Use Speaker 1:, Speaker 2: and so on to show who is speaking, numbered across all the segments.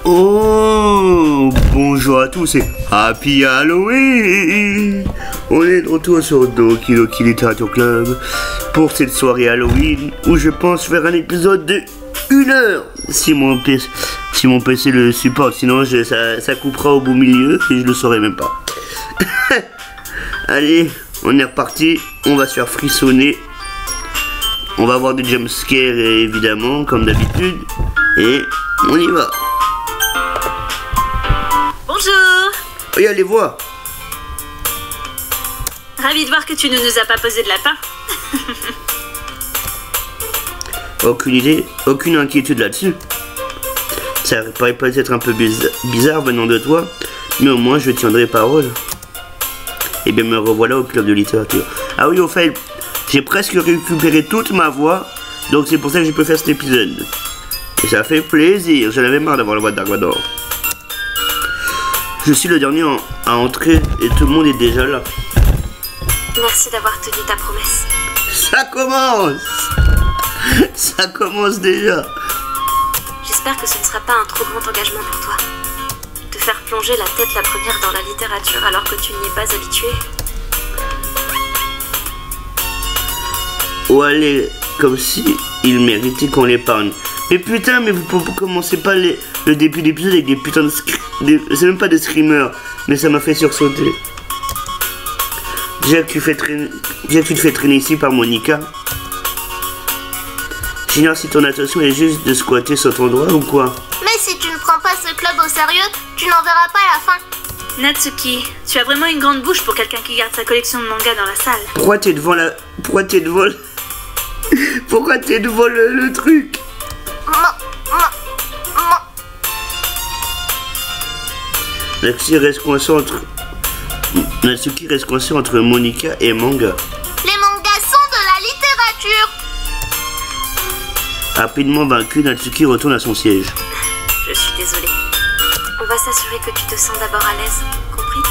Speaker 1: Oh, bonjour à tous et Happy Halloween. On est de retour sur Doki Doki Literature Club pour cette soirée Halloween où je pense faire un épisode de 1 heure si mon PC le supporte, sinon ça coupera au beau milieu et je le saurai même pas. Allez, on est reparti, on va se faire frissonner. On va avoir des jumpscares évidemment comme d'habitude et on y va.
Speaker 2: Bonjour.
Speaker 1: Regarde les voix.
Speaker 2: Ravi de voir que tu ne nous as pas posé de lapin.
Speaker 1: Aucune idée, aucune inquiétude là-dessus. Ça paraît peut-être un peu bizarre venant de toi, mais au moins je tiendrai parole. Et bien me revoilà au club de littérature. Ah oui, au fait, j'ai presque récupéré toute ma voix, donc c'est pour ça que j'ai pu faire cet épisode. Et ça fait plaisir, j'en avais marre d'avoir la voix de Dark Vador. Je suis le dernier à entrer et tout le monde est déjà là.
Speaker 2: Merci d'avoir tenu ta promesse.
Speaker 1: Ça commence. Ça commence déjà.
Speaker 2: J'espère que ce ne sera pas un trop grand engagement pour toi. Te faire plonger la tête la première dans la littérature alors que tu n'y es pas habitué.
Speaker 1: Ou allez, comme si il méritait qu'on l'épargne. Mais putain, mais vous commencez pas le début d'épisode avec des putains de c'est même pas des screamers, mais ça m'a fait sursauter. Déjà que tu te fais traîner ici par Monica. J'ignore si ton attention est juste de squatter cet endroit ou quoi.
Speaker 3: Mais si tu ne prends pas ce club au sérieux, tu n'en verras pas à la fin.
Speaker 2: Natsuki, tu as vraiment une grande bouche pour quelqu'un qui garde sa collection de mangas dans la salle.
Speaker 1: Pourquoi t'es devant la... Pourquoi t'es devant le truc? Natsuki reste coincé entre Monica et manga.
Speaker 3: Les mangas sont de la littérature.
Speaker 1: Rapidement vaincu, Natsuki retourne à son siège.
Speaker 2: Je suis désolée. On va s'assurer que tu te sens d'abord à l'aise, compris?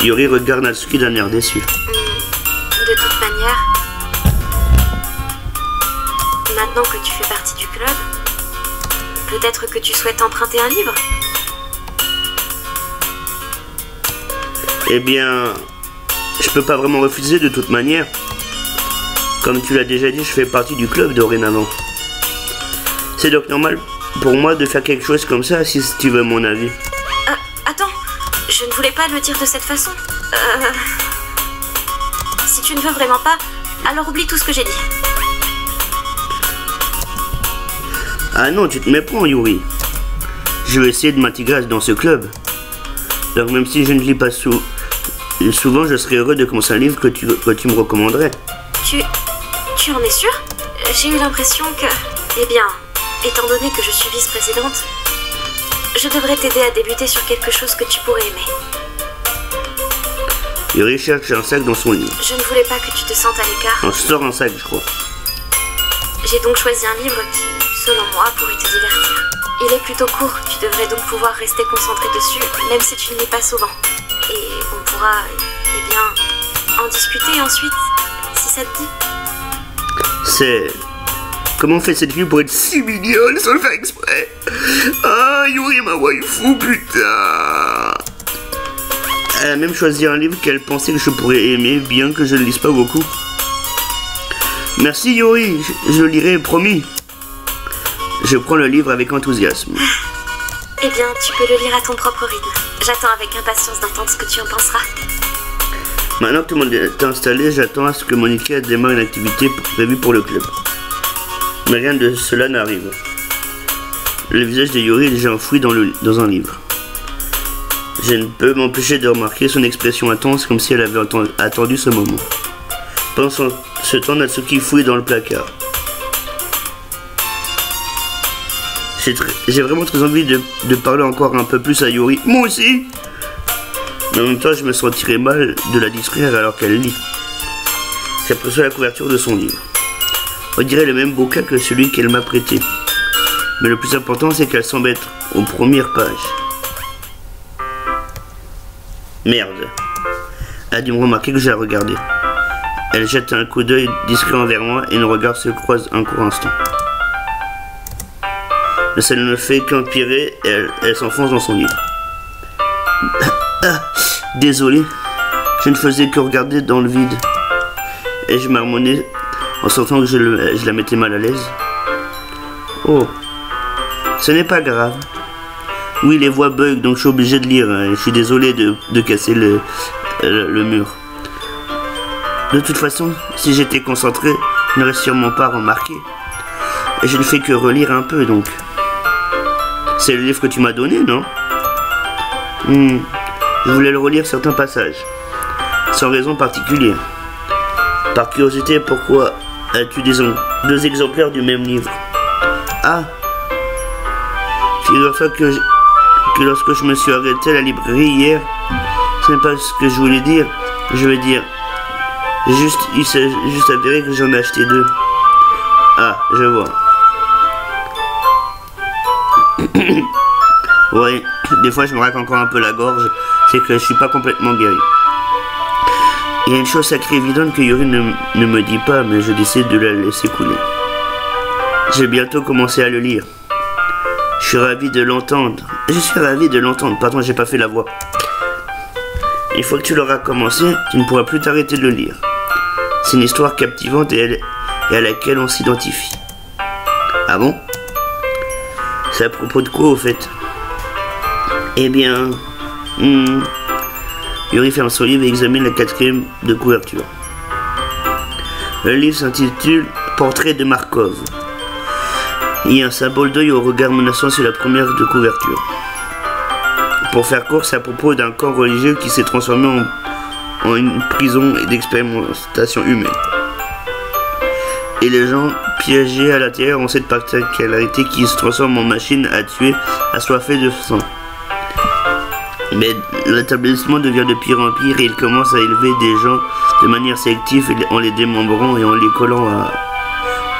Speaker 1: Yuri regarde Natsuki d'un air déçu.
Speaker 2: De toute manière, maintenant que tu fais partie du club, peut-être que tu souhaites emprunter un livre?
Speaker 1: Eh bien, je peux pas vraiment refuser de toute manière. Comme tu l'as déjà dit, je fais partie du club dorénavant. C'est donc normal pour moi de faire quelque chose comme ça, si tu veux mon avis.
Speaker 2: Attends, je ne voulais pas le dire de cette façon. Si tu ne veux vraiment pas, alors oublie tout ce que j'ai dit.
Speaker 1: Ah non, tu te méprends, Yuri. Je vais essayer de m'intégrer dans ce club. Donc même si je ne lis pas souvent, je serais heureux de commencer un livre que tu me recommanderais.
Speaker 2: Tu en es sûr? J'ai eu l'impression que... Eh bien, étant donné que je suis vice-présidente, je devrais t'aider à débuter sur quelque chose que tu pourrais aimer.
Speaker 1: Yuri cherche un sac dans son lit.
Speaker 2: Je ne voulais pas que tu te sentes à l'écart.
Speaker 1: On sort un sac, je crois.
Speaker 2: J'ai donc choisi un livre qui, selon moi, pourrait te divertir. Il est plutôt court, tu devrais donc pouvoir rester concentré dessus, même si tu ne lis pas souvent. Et on pourra, eh bien, en discuter ensuite, si ça te dit.
Speaker 1: C'est... Comment fait cette fille pour être si mignonne sans le faire exprès? Ah, Yuri, ma waifu, putain. Elle a même choisi un livre qu'elle pensait que je pourrais aimer, bien que je ne lise pas beaucoup. Merci Yuri, je le lirai, promis. Je prends le livre avec enthousiasme.
Speaker 2: Eh bien, tu peux le lire à ton propre rythme. J'attends avec impatience d'entendre ce que tu en penseras.
Speaker 1: Maintenant que tout le monde est installé, j'attends à ce que Monica démarre une activité prévue pour le club. Mais rien de cela n'arrive. Le visage de Yuri est déjà enfoui dans un livre. Je ne peux m'empêcher de remarquer son expression intense comme si elle avait attendu ce moment. Pendant ce temps, Natsuki fouille dans le placard. J'ai vraiment très envie de parler encore un peu plus à Yuri. Moi aussi. Mais en même temps, je me sentirais mal de la distraire alors qu'elle lit. J'aperçois la couverture de son livre. On dirait le même bouquin que celui qu'elle m'a prêté. Mais le plus important, c'est qu'elle semble être aux premières pages. Merde. Elle a dû me remarquer que j'ai regardé. Elle jette un coup d'œil discret envers moi et nos regards se croisent un court instant. Mais ça ne fait qu'empirer et elle s'enfonce dans son livre. Désolé, je ne faisais que regarder dans le vide. Et je marmonnais en sentant que je la mettais mal à l'aise. Oh, ce n'est pas grave. Oui, les voix bug, donc je suis obligé de lire. Je suis désolé de casser le mur. De toute façon, si j'étais concentré, je n'aurais sûrement pas remarqué. Et je ne fais que relire un peu, donc. C'est le livre que tu m'as donné, non? Je voulais le relire certains passages, sans raison particulière. Par curiosité, pourquoi as-tu deux exemplaires du même livre? Ah, figure-toi que lorsque je me suis arrêté à la librairie hier, ce n'est pas ce que je voulais dire. Je veux dire, il s'est juste avéré que j'en ai acheté deux. Ah, je vois. Ouais, des fois je me racle encore un peu la gorge, c'est que je suis pas complètement guéri. Il y a une chose sacrée évidente que Yuri ne me dit pas, mais je décide de la laisser couler. J'ai bientôt commencé à le lire. Je suis ravi de l'entendre. Pardon, j'ai pas fait la voix. Une fois que tu l'auras commencé, tu ne pourras plus t'arrêter de le lire. C'est une histoire captivante et à laquelle on s'identifie. Ah bon? C'est à propos de quoi au fait? Eh bien... Yuri ferme son livre et examine la 4e de couverture. Le livre s'intitule Portrait de Markov. Il y a un symbole d'œil au regard menaçant sur la première de couverture. Pour faire court, c'est à propos d'un camp religieux qui s'est transformé en une prison d'expérimentation humaine. Et les gens piégés à l'intérieur ont cette particularité qui se transforme en machine à tuer, assoiffés de sang. Mais l'établissement devient de pire en pire et il commence à élever des gens de manière sélective en les démembrant et en les collant à...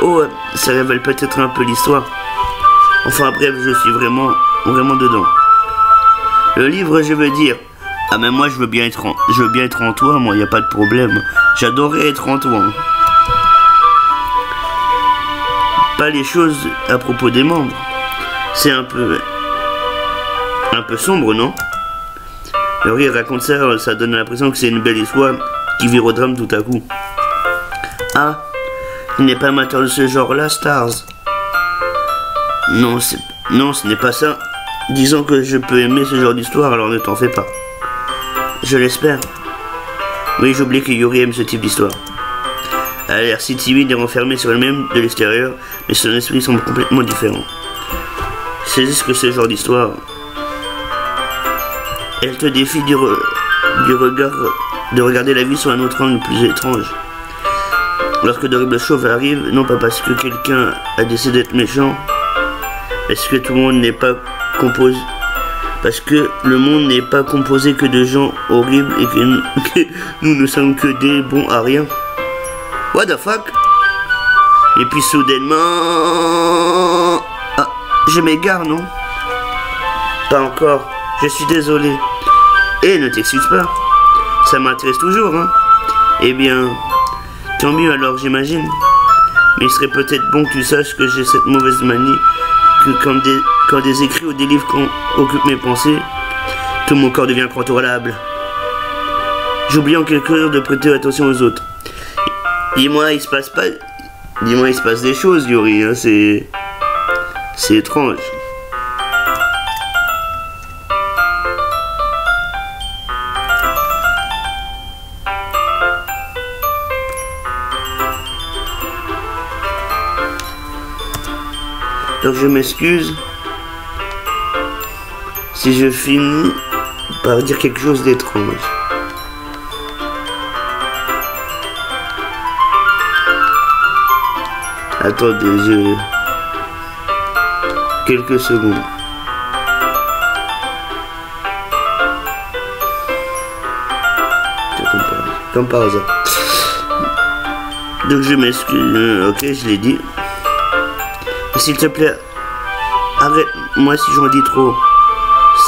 Speaker 1: Oh, ça révèle peut-être un peu l'histoire. Enfin bref, je suis vraiment dedans. Le livre, je veux dire... Ah mais moi je veux bien être en toi, moi y a pas de problème. J'adorerais être en toi. Pas les choses à propos des membres. C'est un peu sombre, non? Yuri raconte ça, ça donne l'impression que c'est une belle histoire qui vire au drame tout à coup. Ah, il n'est pas amateur de ce genre-là, Stars? Non, ce n'est pas ça. Disons que je peux aimer ce genre d'histoire, alors ne t'en fais pas. Je l'espère. Oui, j'oublie que Yuri aime ce type d'histoire. Elle a l'air si timide et renfermée sur elle-même de l'extérieur, mais son esprit semble complètement différent. C'est juste que ce genre d'histoire... Elle te défie de regarder la vie sur un autre angle plus étrange. Lorsque d'horribles choses arrivent, non pas parce que quelqu'un a décidé d'être méchant, parce que tout le monde n'est pas composé... Parce que le monde n'est pas composé que de gens horribles et que nous ne sommes que des bons à rien. What the fuck? Et puis soudainement... Ah, je m'égare, non? Pas encore, je suis désolé. Et ne t'excuse pas, ça m'intéresse toujours, hein. Eh bien, tant mieux alors, j'imagine. Mais il serait peut-être bon que tu saches que j'ai cette mauvaise manie que quand des écrits ou des livres occupent mes pensées, tout mon corps devient incontrôlable. J'oublie en quelque sorte de prêter attention aux autres. Dis-moi, il se passe des choses, Yuri, hein, c'est étrange. Donc je m'excuse si je finis par dire quelque chose d'étrange. Attendez, quelques secondes. Comme par hasard. Donc je m'excuse. Ok, je l'ai dit. S'il te plaît, arrête-moi si j'en dis trop.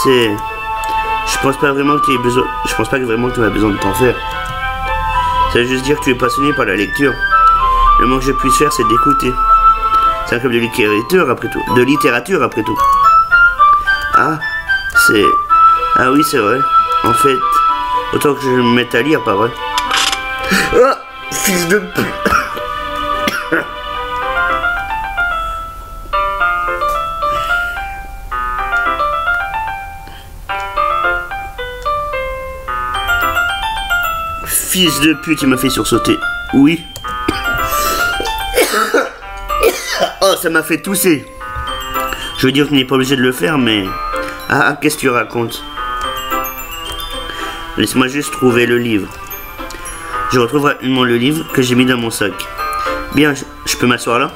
Speaker 1: Je pense pas vraiment que tu aies besoin. Je pense pas vraiment que tu as besoin de t'en faire. Ça veut juste dire que tu es passionné par la lecture. Le moins que je puisse faire, c'est d'écouter. C'est un club de littérature après tout. De littérature après tout. Ah, c'est... Ah oui, c'est vrai. En fait, autant que je me mette à lire, pas vrai. Ah, fils de pute. Fils de pute, il m'a fait sursauter. Oui. Oh, ça m'a fait tousser. Je veux dire que tu n'es pas obligé de le faire, mais... Ah, qu'est-ce que tu racontes? Laisse-moi juste trouver le livre. Je retrouve rapidement le livre que j'ai mis dans mon sac. Bien, je peux m'asseoir là?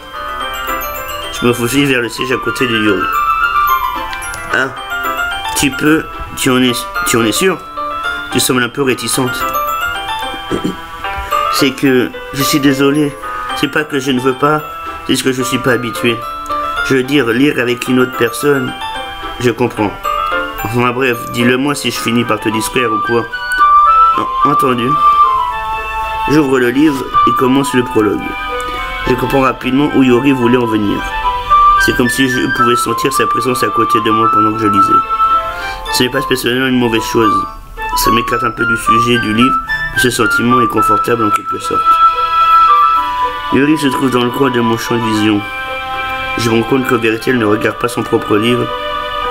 Speaker 1: Je me faufile vers le siège à côté de Yuri. Ah, tu peux... Tu en es sûr? Tu sembles un peu réticente. C'est que... Je suis désolé. C'est pas que je ne veux pas, c'est ce que je suis pas habitué. Je veux dire, lire avec une autre personne... Je comprends. Enfin bref, dis-le-moi si je finis par te distraire ou quoi. Entendu. J'ouvre le livre et commence le prologue. Je comprends rapidement où Yuri voulait en venir. C'est comme si je pouvais sentir sa présence à côté de moi pendant que je lisais. Ce n'est pas spécialement une mauvaise chose. Ça m'écarte un peu du sujet du livre, mais ce sentiment est confortable en quelque sorte. Yuri se trouve dans le coin de mon champ de vision. Je me rends compte qu'en vérité elle ne regarde pas son propre livre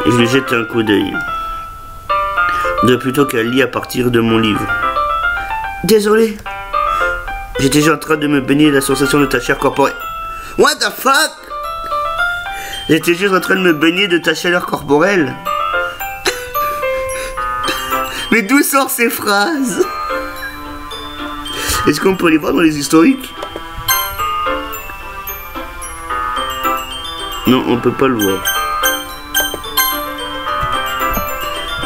Speaker 1: et je lui jette un coup d'œil. De plutôt qu'elle lit à partir de mon livre. Désolé. J'étais déjà en train de me baigner la sensation de ta chair corporelle. What the fuck? J'étais juste en train de me baigner de ta chaleur corporelle. Mais d'où sortent ces phrases? Est-ce qu'on peut les voir dans les historiques? Non, on peut pas le voir.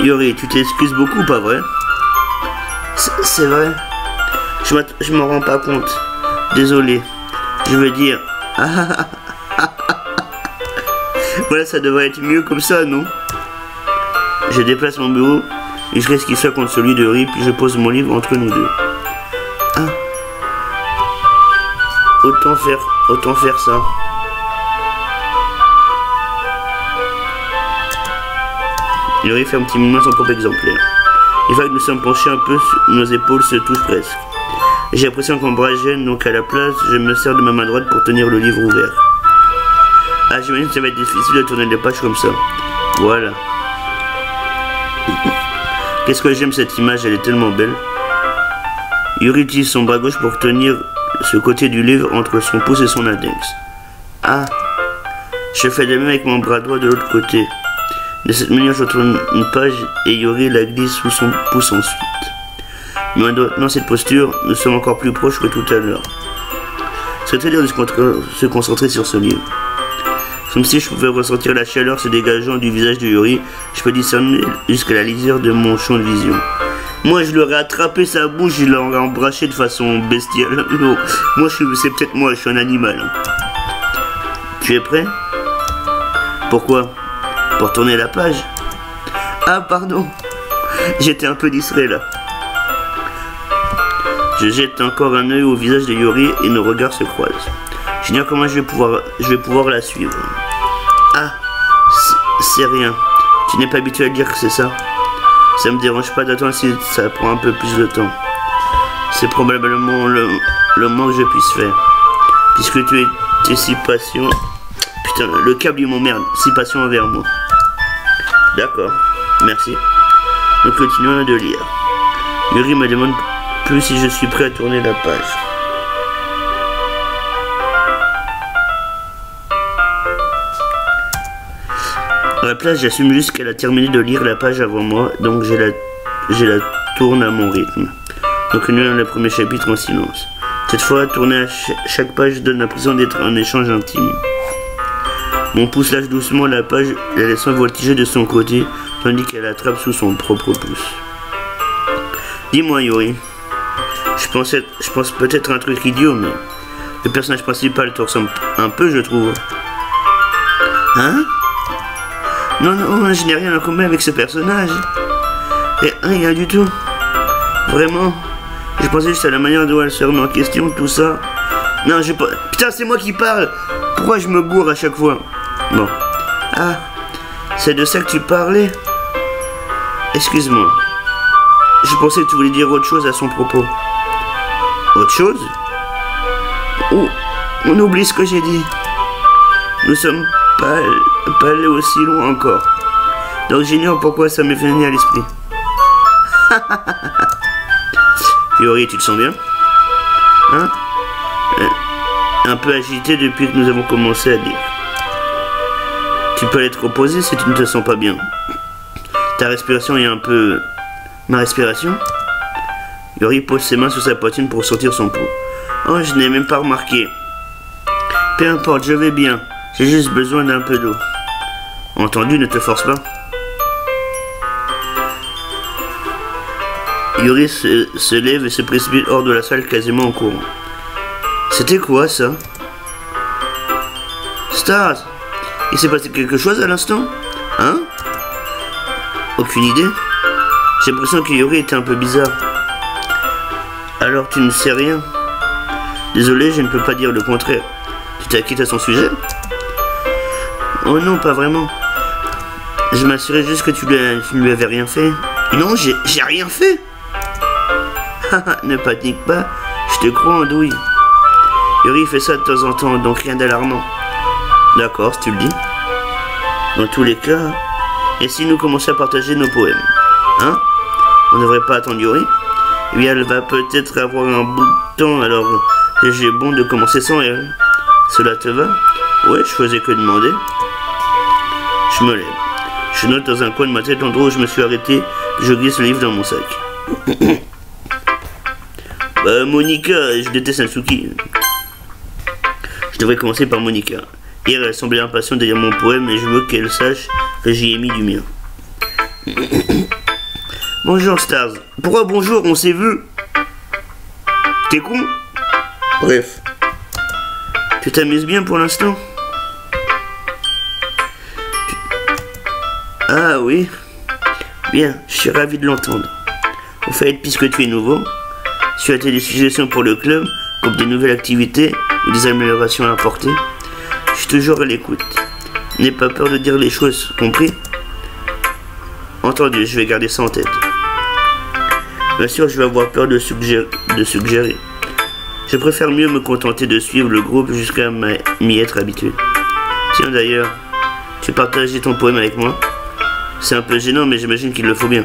Speaker 1: Yuri, tu t'excuses beaucoup, pas vrai? C'est vrai. Je m'en rends pas compte. Désolé. Je veux dire... Voilà, ça devrait être mieux comme ça, non? Je déplace mon bureau et je risque qu'il soit contre celui de Yuri, puis je pose mon livre entre nous deux. Ah. Autant faire ça. Yuri fait un petit mouvement son propre exemplaire. Les vagues nous sommes penchés un peu, nos épaules se touchent presque. J'ai l'impression qu'on me gêne, donc à la place, je me sers de ma main droite pour tenir le livre ouvert. Ah, j'imagine que ça va être difficile de tourner les pages comme ça. Voilà. Qu'est-ce que j'aime cette image, elle est tellement belle. Yuri utilise son bras gauche pour tenir ce côté du livre entre son pouce et son index. Ah. Je fais de même avec mon bras droit de l'autre côté. De cette manière, je tourne une page et Yuri la glisse sous son pouce ensuite. Mais dans cette posture, nous sommes encore plus proches que tout à l'heure. C'est très dur de se concentrer sur ce livre. Comme si je pouvais ressentir la chaleur se dégageant du visage de Yuri, je peux discerner jusqu'à la lisière de mon champ de vision. Moi, je l'aurais attrapé sa bouche, je l'aurais embrassé de façon bestiale. Non, moi, c'est peut-être moi, je suis un animal. Tu es prêt? Pourquoi? Pour tourner la page? Ah, pardon. J'étais un peu distrait là. Je jette encore un œil au visage de Yuri et nos regards se croisent. J'ignore comment je vais pouvoir la suivre. Ah, c'est rien. Tu n'es pas habitué à dire que c'est ça. Ça me dérange pas d'attendre si ça prend un peu plus de temps. C'est probablement le moins que je puisse faire. Puisque tu es si patient. Putain, le câble il m'emmerde. Si patient envers moi. D'accord, merci. Nous continuons de lire. Yuri me demande plus si je suis prêt à tourner la page. À la place, j'assume juste qu'elle a terminé de lire la page avant moi, donc je la tourne à mon rythme. Donc nous allons le premier chapitre en silence. Cette fois, tourner à chaque page donne l'impression d'être un échange intime. Mon pouce lâche doucement la page, la laissant voltiger de son côté, tandis qu'elle attrape sous son propre pouce. Dis-moi, Yuri. Je pense peut-être un truc idiot, mais le personnage principal te ressemble un peu, je trouve. Hein? Non, je n'ai rien à commun avec ce personnage. Et rien du tout. Vraiment. Je pensais juste à la manière dont elle se remet en question, tout ça. Non, Putain, c'est moi qui parle. Pourquoi je me gourre à chaque fois? Bon. Ah, c'est de ça que tu parlais? Excuse-moi. Je pensais que tu voulais dire autre chose à son propos. Autre chose? Oh, on oublie ce que j'ai dit. Nous sommes pas allés aussi loin encore. Donc j'ignore pourquoi ça m'est venu à l'esprit. Yori, tu te sens bien? Hein? Un peu agité depuis que nous avons commencé à dire. Tu peux aller te reposer si tu ne te sens pas bien. Ta respiration est un peu... Ma respiration? Yori pose ses mains sur sa poitrine pour sortir son pouls. Oh, je n'ai même pas remarqué. Peu importe, je vais bien. J'ai juste besoin d'un peu d'eau. Entendu, ne te force pas. Yori se lève et se précipite hors de la salle quasiment en courant. C'était quoi ça? Stars, il s'est passé quelque chose à l'instant? Hein? Aucune idée. J'ai l'impression que Yori était un peu bizarre. Alors tu ne sais rien? Désolé, je ne peux pas dire le contraire. Tu t'inquiètes à son sujet? Oh non, pas vraiment. Je m'assurais juste que tu ne lui avais rien fait. Non, j'ai rien fait. Ne panique pas, je te crois en douille. Yori fait ça de temps en temps, donc rien d'alarmant. D'accord, si tu le dis. Dans tous les cas, et si nous commençons à partager nos poèmes? Hein? On ne devrait pas attendre Yori? Eh bien, elle va peut-être avoir un bout de temps, alors j'ai bon de commencer sans elle. Cela te va? Ouais, je faisais que demander. Je me lève. Je note dans un coin de ma tête l'endroit où je me suis arrêté, je glisse le livre dans mon sac. Bah, Monica, je déteste Natsuki. Je devrais commencer par Monica. Hier, elle semblait impatiente de lire mon poème et je veux qu'elle sache que j'y ai mis du mien. Bonjour Stars. Pourquoi bonjour, on s'est vu? T'es con? Bref. Tu t'amuses bien pour l'instant? Ah oui. Bien, je suis ravi de l'entendre. Au fait, puisque tu es nouveau, si tu as des suggestions pour le club, comme des nouvelles activités ou des améliorations à apporter, je suis toujours à l'écoute. N'aie pas peur de dire les choses, compris? Entendu, je vais garder ça en tête. Bien sûr, je vais avoir peur de suggérer. Je préfère mieux me contenter de suivre le groupe jusqu'à m'y être habitué. Tiens d'ailleurs, tu partages ton poème avec moi? C'est un peu gênant, mais j'imagine qu'il le faut bien.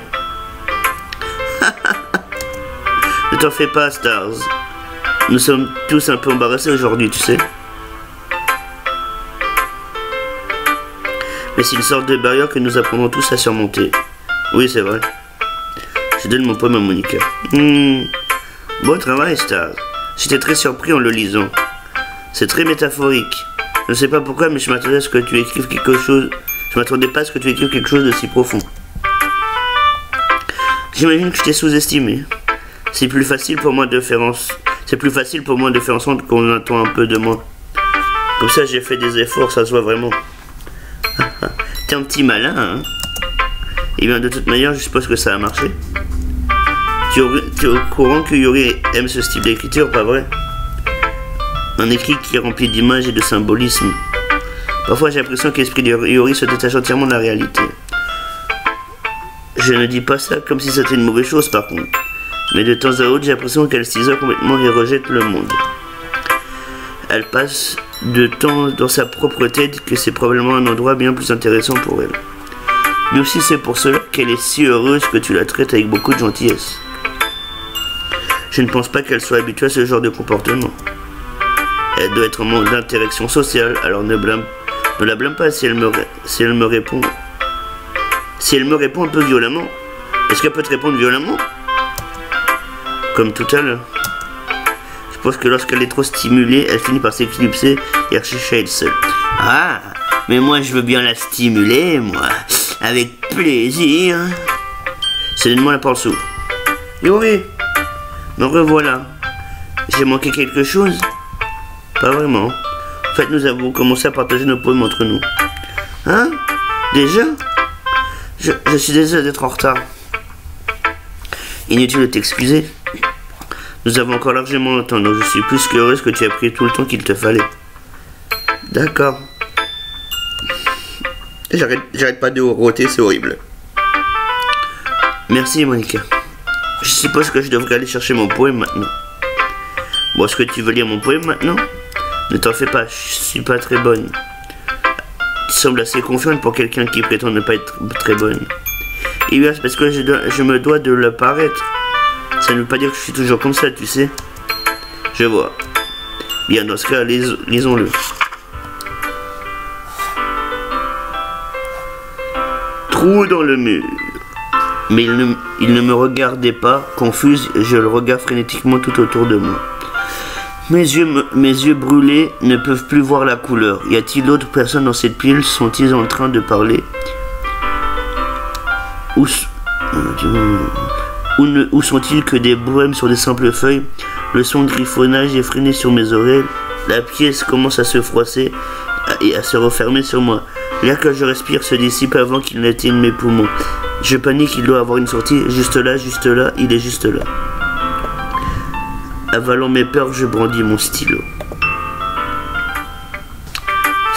Speaker 1: Ne t'en fais pas, Stars. Nous sommes tous un peu embarrassés aujourd'hui, tu sais. Mais c'est une sorte de barrière que nous apprendrons tous à surmonter. Oui, c'est vrai. Je donne mon poème à Monica. Bon travail, Stars. J'étais très surpris en le lisant. C'est très métaphorique. Je ne sais pas pourquoi, mais je m'attendais à ce que tu écrives quelque chose. Je m'attendais pas à ce que tu écrives quelque chose de si profond. J'imagine que je t'ai sous-estimé. C'est plus facile pour moi de faire en sorte qu'on attend un peu de moi. Comme ça, j'ai fait des efforts, ça se voit vraiment. T'es un petit malin, hein? Et bien, de toute manière, je suppose que ça a marché. Tu es au courant que Yori aime ce style d'écriture, pas vrai? Un écrit qui est rempli d'images et de symbolisme. Parfois, j'ai l'impression que l'esprit de Yori se détache entièrement de la réalité. Je ne dis pas ça comme si c'était une mauvaise chose, par contre. Mais de temps à autre, j'ai l'impression qu'elle s'isole complètement et rejette le monde. Elle passe de temps dans sa propre tête que c'est probablement un endroit bien plus intéressant pour elle. Mais aussi c'est pour cela qu'elle est si heureuse que tu la traites avec beaucoup de gentillesse. Je ne pense pas qu'elle soit habituée à ce genre de comportement. Elle doit être en manque d'interaction sociale, alors ne la blâme pas si elle me répond. Si elle me répond un peu violemment. Est-ce qu'elle peut te répondre violemment? Comme tout à l'heure. Je pense que lorsqu'elle est trop stimulée, elle finit par s'éclipser et rechercher à être seule. Ah, mais moi je veux bien la stimuler, moi. Avec plaisir. Cédez-moi la parole s'ouvre. Yori, me revoilà. J'ai manqué quelque chose? Pas vraiment. En fait, nous avons commencé à partager nos poèmes entre nous. Hein? Déjà? Je suis désolé d'être en retard. Inutile de t'excuser. Nous avons encore largement le temps, donc je suis plus qu'heureuse que tu aies pris tout le temps qu'il te fallait. D'accord. J'arrête pas de roter, c'est horrible. Merci Monica. Je suppose que je devrais aller chercher mon poème maintenant. Bon, est-ce que tu veux lire mon poème maintenant? Ne t'en fais pas, je suis pas très bonne. Tu sembles assez confiante pour quelqu'un qui prétend ne pas être très bonne. Et bien, c'est parce que je me dois de le paraître. Ça ne veut pas dire que je suis toujours comme ça, tu sais. Je vois. Bien, dans ce cas, lisons-le. Trou dans le mur. Mais il ne me regardait pas, confuse, je le regarde frénétiquement tout autour de moi. Mes yeux brûlés ne peuvent plus voir la couleur. Y a-t-il d'autres personnes dans cette pile? Sont-ils en train de parler? Où sont-ils que des bohèmes sur des simples feuilles? Le son de griffonnage effréné sur mes oreilles. La pièce commence à se froisser et à se refermer sur moi. L'air que je respire se dissipe avant qu'il n'atteigne mes poumons. Je panique, il doit avoir une sortie. Juste là, il est juste là. Avalant mes peurs, je brandis mon stylo.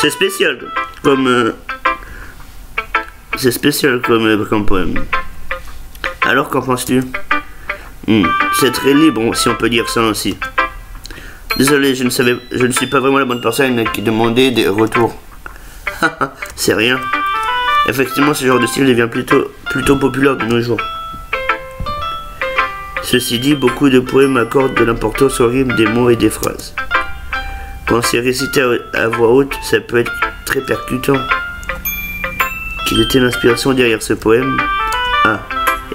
Speaker 1: C'est spécial comme poème. Alors, qu'en penses-tu? C'est très libre, si on peut dire ça ainsi. Désolé, je ne suis pas vraiment la bonne personne qui demandait des retours. C'est rien. Effectivement, ce genre de style devient plutôt populaire de nos jours. Ceci dit, beaucoup de poèmes accordent de l'importance aux rimes des mots et des phrases. Quand c'est récité à voix haute, ça peut être très percutant. Quelle était l'inspiration derrière ce poème? Ah,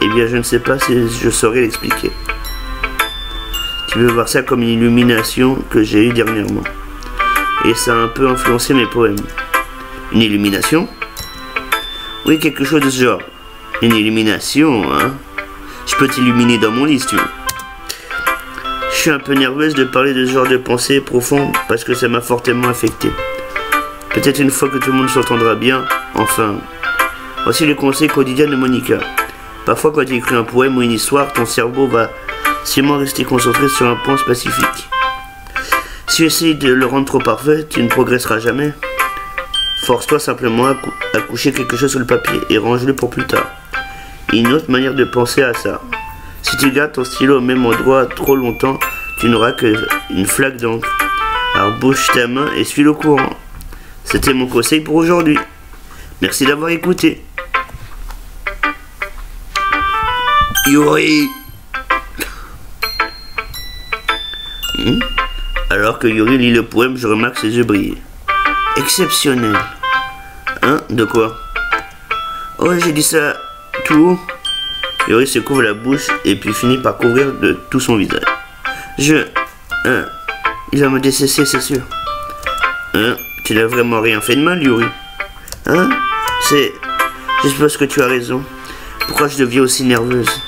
Speaker 1: eh bien je ne sais pas si je saurais l'expliquer. Tu peux voir ça comme une illumination que j'ai eue dernièrement. Et ça a un peu influencé mes poèmes. Une illumination? Oui, quelque chose de ce genre. Une illumination, hein? Je peux t'illuminer dans mon lit si tu veux. Je suis un peu nerveuse de parler de ce genre de pensée profonde parce que ça m'a fortement affecté. Peut-être une fois que tout le monde s'entendra bien, enfin. Voici le conseil quotidien de Monica. Parfois quand tu écris un poème ou une histoire, ton cerveau va sûrement rester concentré sur un point spécifique. Si tu essayes de le rendre trop parfait, tu ne progresseras jamais. Force-toi simplement à coucher quelque chose sur le papier et range-le pour plus tard. Une autre manière de penser à ça. Si tu gardes ton stylo au même endroit trop longtemps, tu n'auras qu'une flaque d'encre. Alors bouge ta main et suis le courant. C'était mon conseil pour aujourd'hui. Merci d'avoir écouté. Yuri. Alors que Yuri lit le poème, je remarque ses yeux briller. Exceptionnel. Hein? De quoi? Oh, j'ai dit ça tout haut. Yuri se couvre la bouche et puis finit par couvrir de tout son visage. Il va me décesser, c'est sûr. Tu n'as vraiment rien fait de mal, Yuri. Je suppose que tu as raison. Pourquoi je deviens aussi nerveuse?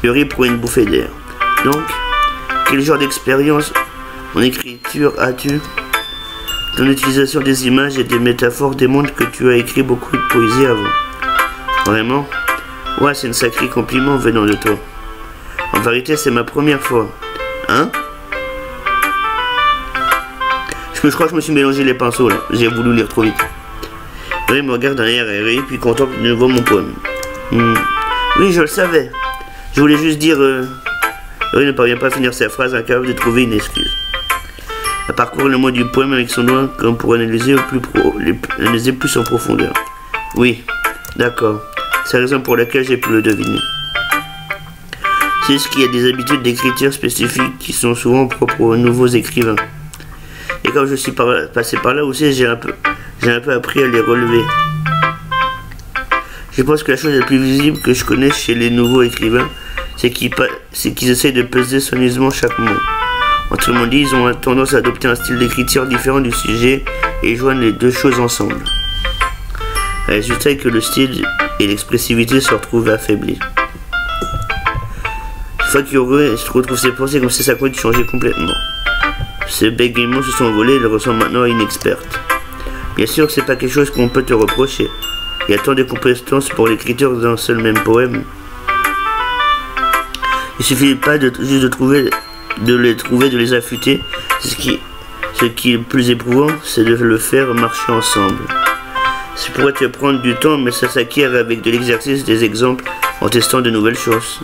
Speaker 1: Yuri prend une bouffée d'air. Donc, quel genre d'expérience en écriture as-tu? Ton utilisation des images et des métaphores démontre que tu as écrit beaucoup de poésie avant. Vraiment? Ouais, c'est un sacré compliment venant de toi. En vérité, c'est ma première fois. Hein? Je crois que je me suis mélangé les pinceaux là. J'ai voulu lire trop vite. Yuri me regarde d'un air aéré, puis contemple de nouveau mon poème. Oui, je le savais. Je voulais juste dire... Yuri ne parvient pas à finir sa phrase, incapable de trouver une excuse. Elle parcourt le mot du poème avec son doigt comme pour analyser plus en profondeur. Oui, d'accord. C'est la raison pour laquelle j'ai pu le deviner. C'est ce qu'il y a des habitudes d'écriture spécifiques qui sont souvent propres aux nouveaux écrivains. Et comme je suis passé par là aussi, j'ai un peu appris à les relever. Je pense que la chose la plus visible que je connais chez les nouveaux écrivains, c'est qu'ils essayent de peser soigneusement chaque mot. Autrement dit, ils ont tendance à adopter un style d'écriture différent du sujet et joignent les deux choses ensemble. Le résultat est que le style et l'expressivité se retrouvent affaiblis. Une fois qu'Yuri se retrouve ses pensées comme si ça pouvait changer complètement. Ses bégaiements se sont envolés et il ressemble maintenant à une experte. Bien sûr que c'est pas quelque chose qu'on peut te reprocher. Il y a tant de compétences pour l'écriture d'un seul même poème. Il suffit pas juste de les trouver, de les affûter. Ce qui est le plus éprouvant, c'est de le faire marcher ensemble. Ça pourrait te prendre du temps, mais ça s'acquiert avec de l'exercice, des exemples, en testant de nouvelles choses.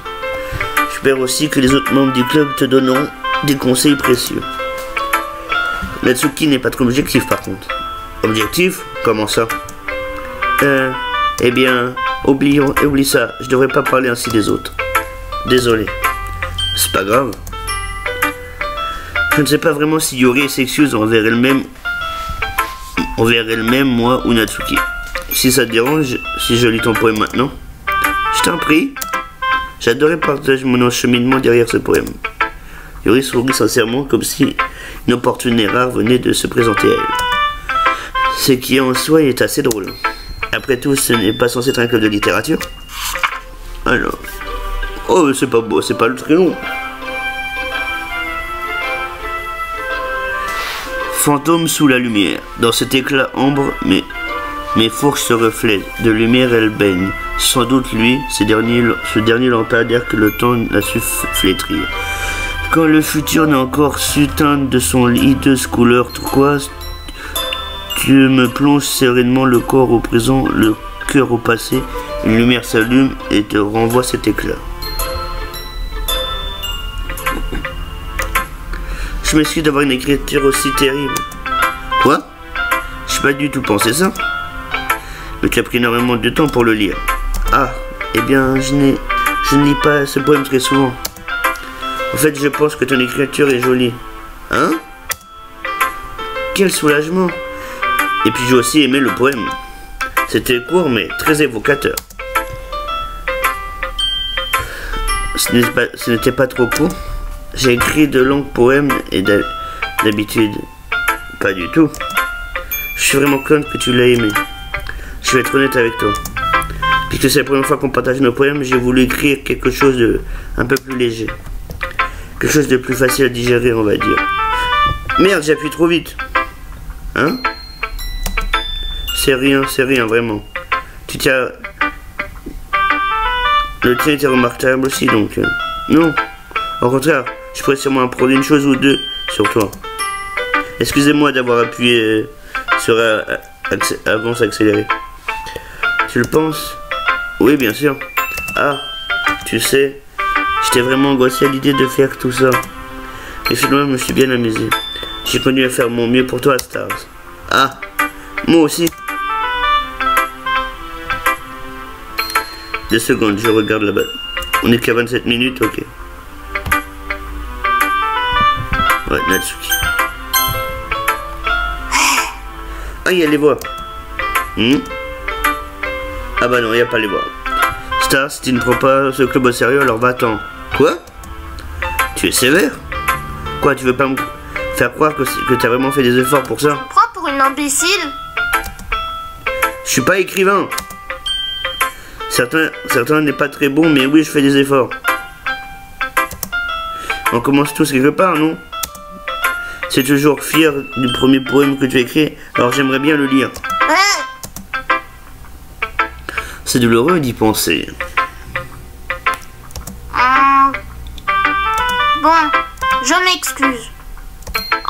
Speaker 1: J'espère aussi que les autres membres du club te donneront des conseils précieux. Natsuki n'est pas trop objectif par contre. Objectif? Comment ça? Eh bien, oublie ça, je devrais pas parler ainsi des autres. Désolé. C'est pas grave. Je ne sais pas vraiment si Yori s'excuse envers elle-même, moi ou Natsuki. Si ça te dérange, si je lis ton poème maintenant, je t'en prie. J'adorais partager mon encheminement derrière ce poème. Yori sourit sincèrement comme si une opportunité rare venait de se présenter à elle. Ce qui en soi est assez drôle. Après tout, ce n'est pas censé être un club de littérature. Alors... Oh, c'est pas beau, c'est pas le très long. Fantôme sous la lumière. Dans cet éclat ambre, mes fourches se reflètent. De lumière, elles baignent. Sans doute lui, ce dernier lampadaire que le temps a su flétrir. Quand le futur n'a encore su teindre de son hideuse couleur turquoise, tu me plonges sereinement le corps au présent, le cœur au passé. Une lumière s'allume et te renvoie cet éclat. Je m'excuse d'avoir une écriture aussi terrible. Quoi? Je n'ai pas du tout pensé ça. Mais tu as pris énormément de temps pour le lire. Ah, eh bien, je ne lis pas ce poème très souvent. En fait, je pense que ton écriture est jolie. Hein? Quel soulagement! Et puis j'ai aussi aimé le poème. C'était court mais très évocateur. Ce n'était pas trop court. J'ai écrit de longs poèmes et d'habitude, pas du tout. Je suis vraiment contente que tu l'aies aimé. Je vais être honnête avec toi. Puisque c'est la première fois qu'on partage nos poèmes, j'ai voulu écrire quelque chose de un peu plus léger. Quelque chose de plus facile à digérer, on va dire. Merde, j'appuie trop vite. Hein? C'est rien, vraiment. Tu tiens... Le tien était remarquable aussi, donc... Non. Au contraire, je pourrais sûrement apprendre une chose ou deux sur toi. Excusez-moi d'avoir appuyé sur avance accélérée. Tu le penses? Oui, bien sûr. Ah, tu sais, j'étais vraiment angoissé à l'idée de faire tout ça. Et finalement, je me suis bien amusé. J'ai continué à faire mon mieux pour toi, Stars. Ah, moi aussi. 2 secondes, je regarde là-bas. On est qu'à 27 minutes, ok. Ouais, Natsuki. Ah, il y a les voix. Ah bah non, il n'y a pas les voix. Star, si tu ne prends pas ce club au sérieux, alors va-t'en. Quoi? Tu es sévère? Quoi, tu veux pas me faire croire que tu as vraiment fait des efforts pour ça?
Speaker 3: Tu me prends pour une imbécile?
Speaker 1: Je suis pas écrivain. Certains n'est pas très bon, mais oui, je fais des efforts. On commence tous quelque part, non? C'est toujours fier du premier poème que tu as écrit, alors j'aimerais bien le lire. C'est douloureux d'y penser.
Speaker 3: Bon, je m'excuse.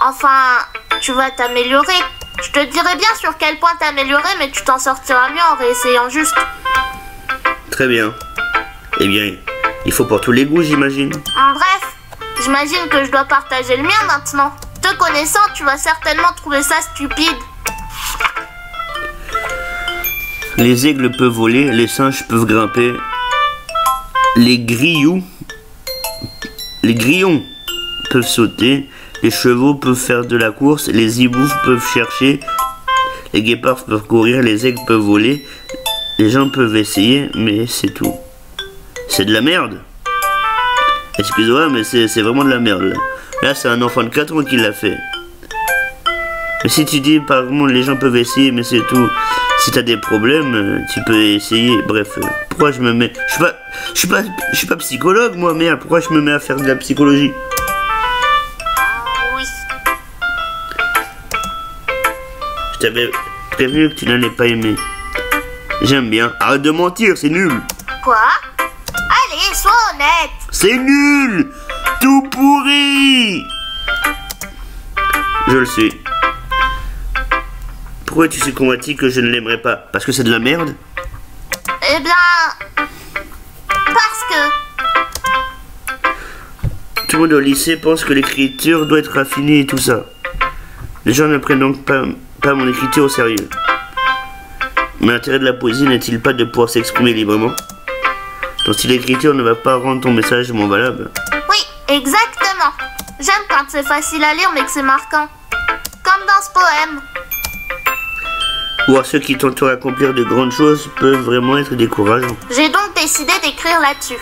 Speaker 3: Enfin, tu vas t'améliorer. Je te dirai bien sur quel point t'améliorer, mais tu t'en sortiras mieux en réessayant juste.
Speaker 1: Très bien. Eh bien, il faut pour tous les goûts, j'imagine.
Speaker 3: Bref, j'imagine que je dois partager le mien maintenant. Te connaissant, tu vas certainement trouver ça stupide.
Speaker 1: Les aigles peuvent voler, les singes peuvent grimper, les grillons peuvent sauter, les chevaux peuvent faire de la course, les hiboux peuvent chercher, les guépards peuvent courir, les aigles peuvent voler, les gens peuvent essayer, mais c'est tout. C'est de la merde. Excuse-moi, mais c'est vraiment de la merde là. Là, c'est un enfant de 4 ans qui l'a fait. Mais si tu dis, par contre, les gens peuvent essayer, mais c'est tout. Si t'as des problèmes, tu peux essayer. Bref, pourquoi je me mets... Je suis pas psychologue, moi, merde. Pourquoi je me mets à faire de la psychologie?
Speaker 3: Oui.
Speaker 1: Je t'avais prévenu que tu n'allais pas aimer. J'aime bien. Arrête de mentir, c'est nul.
Speaker 3: Quoi? Allez, sois honnête.
Speaker 1: C'est nul. Tout pourri. Je le sais. Pourquoi es-tu si convaincu que je ne l'aimerais pas? Parce que c'est de la merde?
Speaker 3: Eh bien... Parce que...
Speaker 1: Tout le monde au lycée pense que l'écriture doit être raffinée et tout ça. Les gens ne prennent donc pas mon écriture au sérieux. Mais l'intérêt de la poésie n'est-il pas de pouvoir s'exprimer librement? Ton style d'écriture ne va pas rendre ton message moins valable.
Speaker 3: Oui, exactement. J'aime quand c'est facile à lire mais que c'est marquant. Comme dans ce poème.
Speaker 1: Voir ceux qui tentent d'accomplir de grandes choses peuvent vraiment être décourageants.
Speaker 3: J'ai donc décidé d'écrire là-dessus.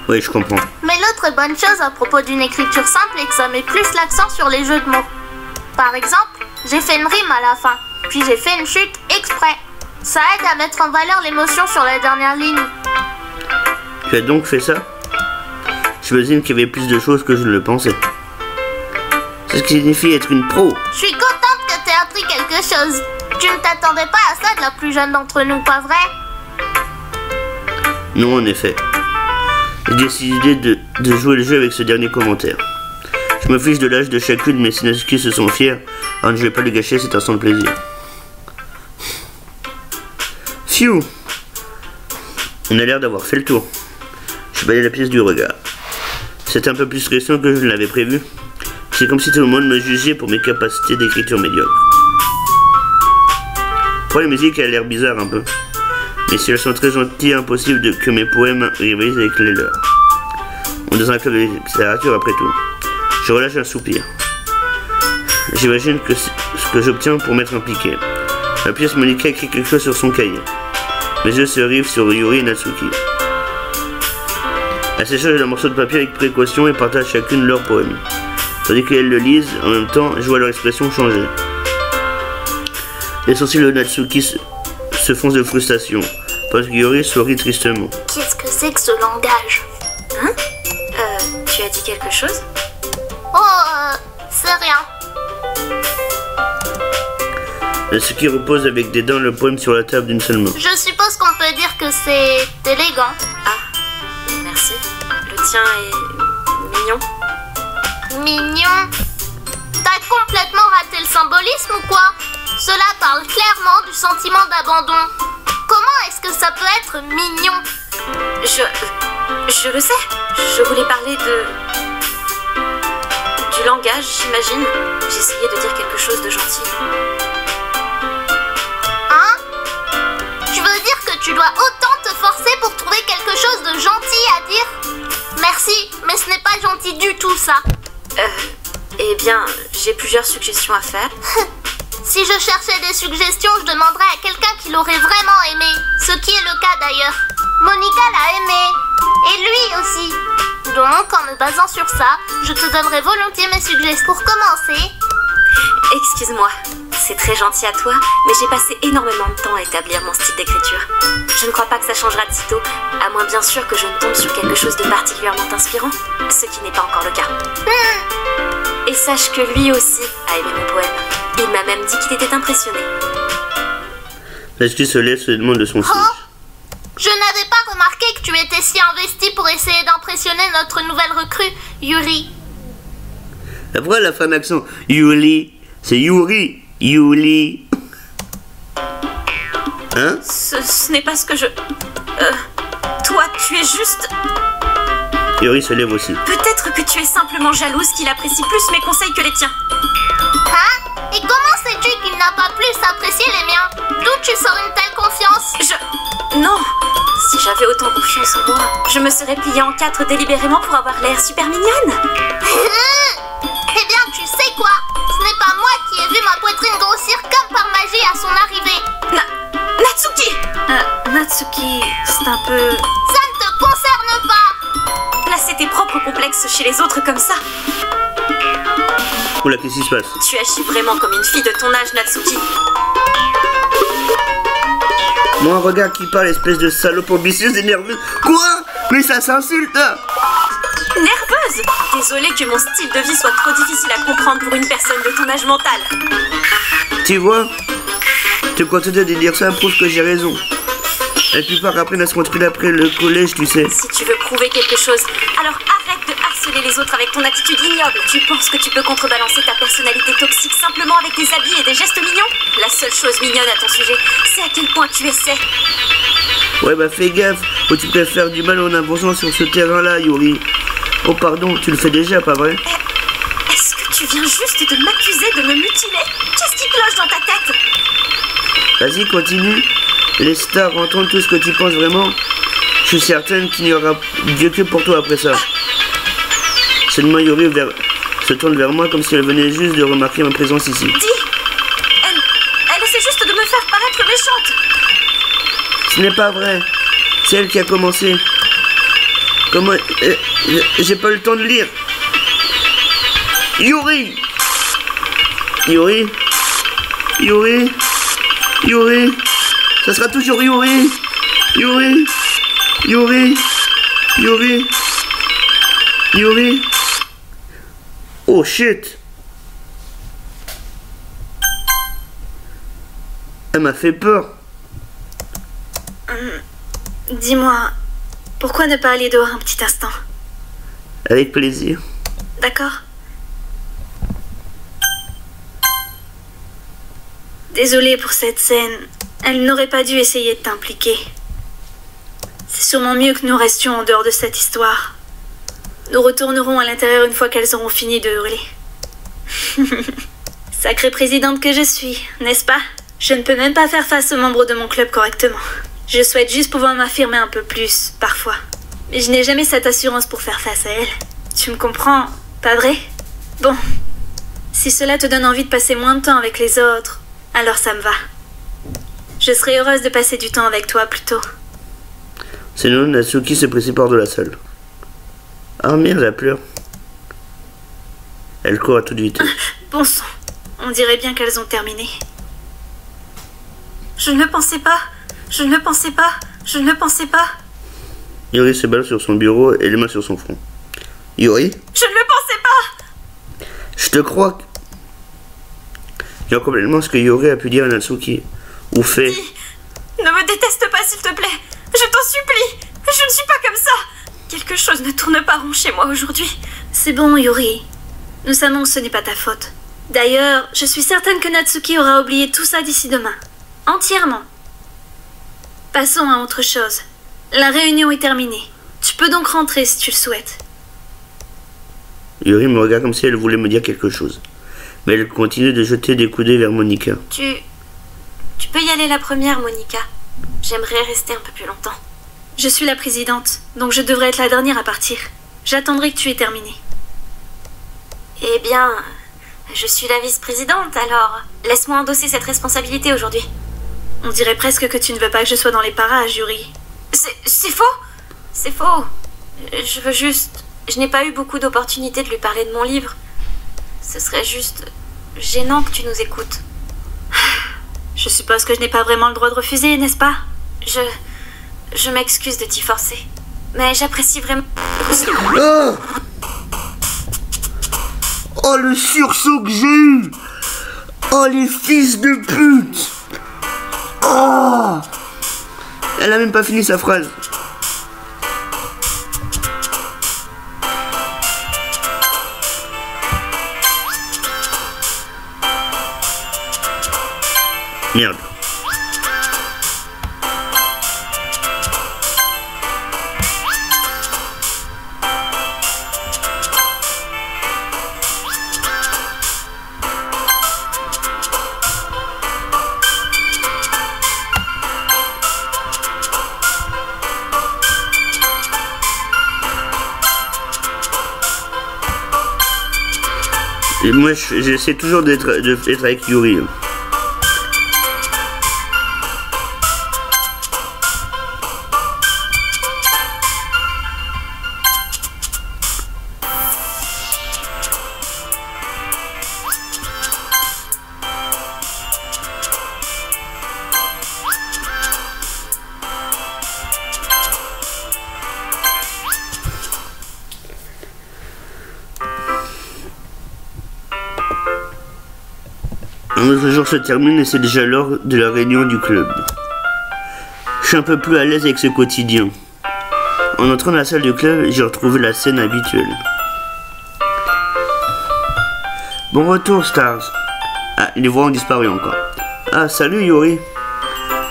Speaker 1: Oui, je comprends.
Speaker 3: Mais l'autre bonne chose à propos d'une écriture simple est que ça met plus l'accent sur les jeux de mots. Par exemple, j'ai fait une rime à la fin, puis j'ai fait une chute exprès. Ça aide à mettre en valeur l'émotion sur la dernière ligne.
Speaker 1: Tu as donc fait ça? J'imagine qu'il y avait plus de choses que je ne le pensais. C'est ce qui signifie être une pro.
Speaker 3: Je suis contente que tu aies appris quelque chose. Tu ne t'attendais pas à ça de la plus jeune d'entre nous, pas vrai?
Speaker 1: Non, en effet. J'ai décidé de jouer le jeu avec ce dernier commentaire. Je me fiche de l'âge de chacune, mais si Natsuki se sont fiers, alors je ne vais pas lui gâcher cet instant de plaisir. Phew! On a l'air d'avoir fait le tour. Je balayais la pièce du regard. C'est un peu plus stressant que je ne l'avais prévu. C'est comme si tout le monde me jugeait pour mes capacités d'écriture médiocre. Pour la musique, elle a l'air bizarre un peu. Mais si elles sont très gentilles, impossible que mes poèmes rivalisent avec les leurs. On est dans un club de littérature après tout. Je relâche un soupir. J'imagine que c'est ce que j'obtiens pour m'être impliqué. La pièce Monica écrit quelque chose sur son cahier. Mes yeux se rivent sur Yuri et Natsuki. Elles s'échangent un morceau de papier avec précaution et partagent chacune leur poème. Tandis qu'elles le lisent, en même temps, je vois leur expression changer. Les sourcils de Natsuki se foncent de frustration, parce que Yuri sourit tristement.
Speaker 3: Qu'est-ce que c'est que ce langage?
Speaker 2: Hein? Tu as dit quelque chose?
Speaker 3: Oh, c'est rien.
Speaker 1: Natsuki repose avec des dents le poème sur la table d'une seule main.
Speaker 3: Je suppose qu'on peut dire que c'est élégant.
Speaker 2: Ah, merci. Le tien est mignon.
Speaker 3: Mignon? T'as complètement raté le symbolisme ou quoi? Cela parle clairement du sentiment d'abandon. Comment est-ce que ça peut être mignon?
Speaker 2: Je le sais. Je voulais parler du langage, j'imagine. J'essayais de dire quelque chose de gentil.
Speaker 3: Hein? Tu veux dire que tu dois autant te forcer pour trouver quelque chose de gentil à dire? Merci, mais ce n'est pas gentil du tout ça.
Speaker 2: Eh bien, j'ai plusieurs suggestions à faire.
Speaker 3: Si je cherchais des suggestions, je demanderais à quelqu'un qui l'aurait vraiment aimé. Ce qui est le cas d'ailleurs. Monica l'a aimé. Et lui aussi. Donc, en me basant sur ça, je te donnerai volontiers mes suggestions. Pour commencer...
Speaker 2: Excuse-moi, c'est très gentil à toi, mais j'ai passé énormément de temps à établir mon style d'écriture. Je ne crois pas que ça changera de sitôt, à moins bien sûr que je ne tombe sur quelque chose de particulièrement inspirant, ce qui n'est pas encore le cas. Et sache que lui aussi a aimé mon poème. Il m'a même dit qu'il était impressionné.
Speaker 1: Natsuki se lève, se demande de son siège.
Speaker 3: Oh, je n'avais pas remarqué que tu étais si investi pour essayer d'impressionner notre nouvelle recrue, Yuri.
Speaker 1: Après, elle a fait un accent. Yuri. C'est Yuri. Yuri. Hein?
Speaker 2: Ce n'est pas ce que je... toi, tu es juste...
Speaker 1: Yuri se lève aussi.
Speaker 2: Peut-être que tu es simplement jalouse qu'il apprécie plus mes conseils que les tiens.
Speaker 3: Hein? Et comment sais-tu qu'il n'a pas plus apprécié les miens? D'où tu sors une telle confiance?
Speaker 2: Non. Si j'avais autant confiance en moi, je me serais pliée en 4 délibérément pour avoir l'air super mignonne.
Speaker 3: Eh bien, tu sais quoi? Ce n'est pas moi qui ai vu ma poitrine grossir comme par magie à son arrivée.
Speaker 2: Natsuki! Natsuki, c'est un peu...
Speaker 3: Ça ne te concerne pas!
Speaker 2: Placer tes propres complexes chez les autres comme ça.
Speaker 1: Oula, qu'est-ce qui se passe?
Speaker 2: Tu agis vraiment comme une fille de ton âge, Natsuki.
Speaker 1: Moi, regarde qui parle, espèce de salope ambitieuse et nerveuse. Quoi? Mais ça s'insulte!
Speaker 2: Nerveuse? Désolée que mon style de vie soit trop difficile à comprendre pour une personne de ton âge mental.
Speaker 1: Tu vois? Te contenter de dire ça prouve que j'ai raison. La plupart apprennent à se contrôler après le collège, tu sais.
Speaker 2: Si tu veux prouver quelque chose, alors arrête de harceler les autres avec ton attitude ignoble. Tu penses que tu peux contrebalancer ta personnalité toxique simplement avec des habits et des gestes mignons? La seule chose mignonne à ton sujet, c'est à quel point tu essaies.
Speaker 1: Ouais bah fais gaffe, ou tu préfères du mal en avançant sur ce terrain-là, Yuri. Oh pardon, tu le fais déjà, pas vrai?
Speaker 2: Est-ce que tu viens juste de m'accuser de me mutiler? Qu'est-ce qui cloche dans ta tête?
Speaker 1: Vas-y, continue. Les stars entendent tout ce que tu penses vraiment. Je suis certaine qu'il n'y aura Dieu que pour toi après ça. Seulement Yuri se tourne vers moi comme si elle venait juste de remarquer ma présence ici.
Speaker 2: Dis, elle essaie juste de me faire paraître méchante.
Speaker 1: Ce n'est pas vrai. C'est elle qui a commencé. Comment... j'ai pas eu le temps de lire. Yuri! Yuri? Yuri? Yuri? Ça sera toujours Yuri! Yuri? Yuri? Yuri? Yuri? Oh shit! Elle m'a fait peur.
Speaker 2: Dis-moi, pourquoi ne pas aller dehors un petit instant?
Speaker 1: Avec plaisir.
Speaker 2: D'accord. Désolée pour cette scène. Elle n'aurait pas dû essayer de t'impliquer. C'est sûrement mieux que nous restions en dehors de cette histoire. Nous retournerons à l'intérieur une fois qu'elles auront fini de hurler. Sacrée présidente que je suis, n'est-ce pas? Je ne peux même pas faire face aux membres de mon club correctement. Je souhaite juste pouvoir m'affirmer un peu plus, parfois. Mais je n'ai jamais cette assurance pour faire face à elles. Tu me comprends, pas vrai? Bon. Si cela te donne envie de passer moins de temps avec les autres, alors ça me va. Je serais heureuse de passer du temps avec toi plus tôt.
Speaker 1: Sinon, Natsuki se précipite hors de la salle. Ah merde, elle pleure. Elle court à toute vitesse.
Speaker 2: Bon sang, on dirait bien qu'elles ont terminé. Je ne le pensais pas. Je ne le pensais pas. Je ne le pensais pas.
Speaker 1: Yuri se balade sur son bureau et les mains sur son front. Yuri?
Speaker 2: Je ne le pensais pas.
Speaker 1: Je te crois. Genre complètement ce que Yuri a pu dire à Natsuki. Ou fait.
Speaker 2: Dis, ne me déteste pas s'il te plaît. Je t'en supplie. Je ne suis pas comme ça. Quelque chose ne tourne pas rond chez moi aujourd'hui. C'est bon, Yuri. Nous savons que ce n'est pas ta faute. D'ailleurs, je suis certaine que Natsuki aura oublié tout ça d'ici demain. Entièrement. Passons à autre chose. La réunion est terminée. Tu peux donc rentrer si tu le souhaites.
Speaker 1: Yuri me regarde comme si elle voulait me dire quelque chose. Mais elle continue de jeter des coups d'œil vers Monika.
Speaker 2: Tu peux y aller la première, Monika. J'aimerais rester un peu plus longtemps. Je suis la présidente, donc je devrais être la dernière à partir. J'attendrai que tu aies terminé. Eh bien, je suis la vice-présidente, alors laisse-moi endosser cette responsabilité aujourd'hui. On dirait presque que tu ne veux pas que je sois dans les parages, Yuri. C'est faux! C'est faux. Je veux juste... Je n'ai pas eu beaucoup d'opportunités de lui parler de mon livre. Ce serait juste gênant que tu nous écoutes. Je suppose que je n'ai pas vraiment le droit de refuser, n'est-ce pas? Je m'excuse de t'y forcer. Mais j'apprécie vraiment...
Speaker 1: Oh, oh le sursaut que j'ai eu! Oh les fils de pute! Oh! Elle a même pas fini sa phrase. Merde. Et moi, j'essaie toujours d'être avec Yuri. Un autre jour se termine et c'est déjà l'heure de la réunion du club. Je suis un peu plus à l'aise avec ce quotidien. En entrant dans la salle du club, j'ai retrouvé la scène habituelle. Bon retour, Stars. Ah, les voix ont disparu encore. Ah, salut Yuri.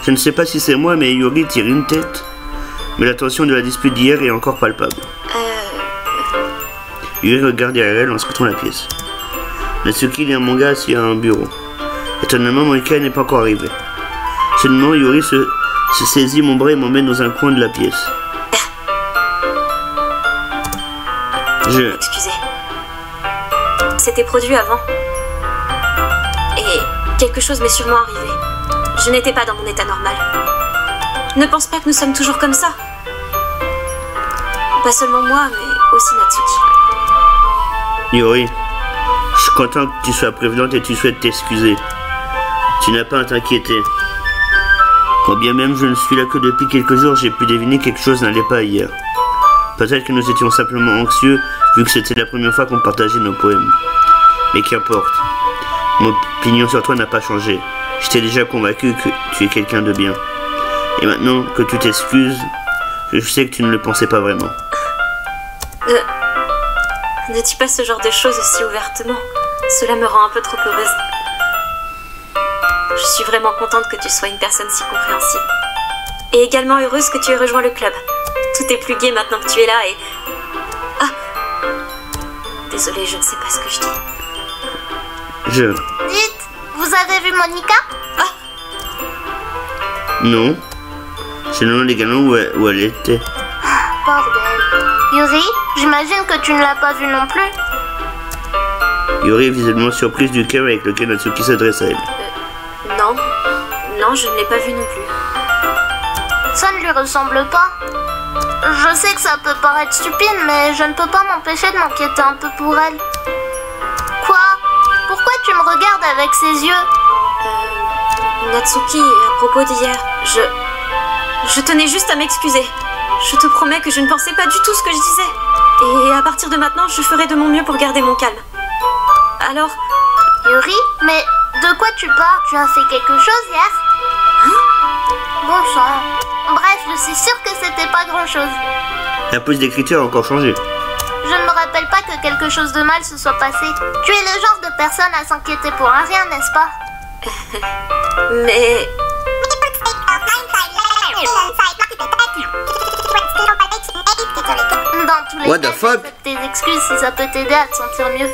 Speaker 1: Je ne sais pas si c'est moi, mais Yuri tire une tête. Mais la tension de la dispute d'hier est encore palpable. Yuri regarde derrière elle en scrutant la pièce. Natsuki lit un manga assis à un bureau. Étonnamment, Monika n'est pas encore arrivée. Seulement, Yuri se saisit mon bras et m'emmène dans un coin de la pièce.
Speaker 2: Excusez. C'était produit avant. Et quelque chose m'est sûrement arrivé. Je n'étais pas dans mon état normal. Ne pense pas que nous sommes toujours comme ça. Pas seulement moi, mais aussi Natsuki.
Speaker 1: Yuri, je suis content que tu sois prévenante et tu souhaites t'excuser. Tu n'as pas à t'inquiéter. Quand bien même je ne suis là que depuis quelques jours, j'ai pu deviner que quelque chose n'allait pas hier. Peut-être que nous étions simplement anxieux, vu que c'était la première fois qu'on partageait nos poèmes. Mais qu'importe. Mon opinion sur toi n'a pas changé. J'étais déjà convaincu que tu es quelqu'un de bien. Et maintenant que tu t'excuses, je sais que tu ne le pensais pas vraiment.
Speaker 2: Ne dis pas ce genre de choses aussi ouvertement. Cela me rend un peu trop heureuse. Je suis vraiment contente que tu sois une personne si compréhensible. Et également heureuse que tu aies rejoint le club. Tout est plus gai maintenant que tu es là et... Ah! Désolée, je ne sais pas ce que je dis.
Speaker 3: Dites, vous avez vu Monika?
Speaker 2: Ah!
Speaker 1: Non. Je ne sais également où elle était.
Speaker 3: Bordel. Yuri, j'imagine que tu ne l'as pas vue non plus.
Speaker 1: Yuri est visiblement surprise du cœur avec lequel Natsuki s'adresse à elle.
Speaker 2: Non. Non, je ne l'ai pas vue non plus.
Speaker 3: Ça ne lui ressemble pas. Je sais que ça peut paraître stupide, mais je ne peux pas m'empêcher de m'inquiéter un peu pour elle. Quoi? Pourquoi tu me regardes avec ces yeux?
Speaker 2: Natsuki, à propos d'hier, je tenais juste à m'excuser. Je te promets que je ne pensais pas du tout ce que je disais. Et à partir de maintenant, je ferai de mon mieux pour garder mon calme. Alors...
Speaker 3: Yuri, mais de quoi tu parles? Tu as fait quelque chose hier?
Speaker 2: Hein?
Speaker 3: Bon sang. Bref, je suis sûre que c'était pas grand-chose.
Speaker 1: La pose d'écriture a encore changé.
Speaker 3: Je ne me rappelle pas que quelque chose de mal se soit passé. Tu es le genre de personne à s'inquiéter pour un rien, n'est-ce pas?
Speaker 2: Mais...
Speaker 3: Dans tous les
Speaker 1: What the
Speaker 3: cas,
Speaker 1: fuck?
Speaker 3: j'accepte tes excuses si ça peut t'aider à te sentir mieux.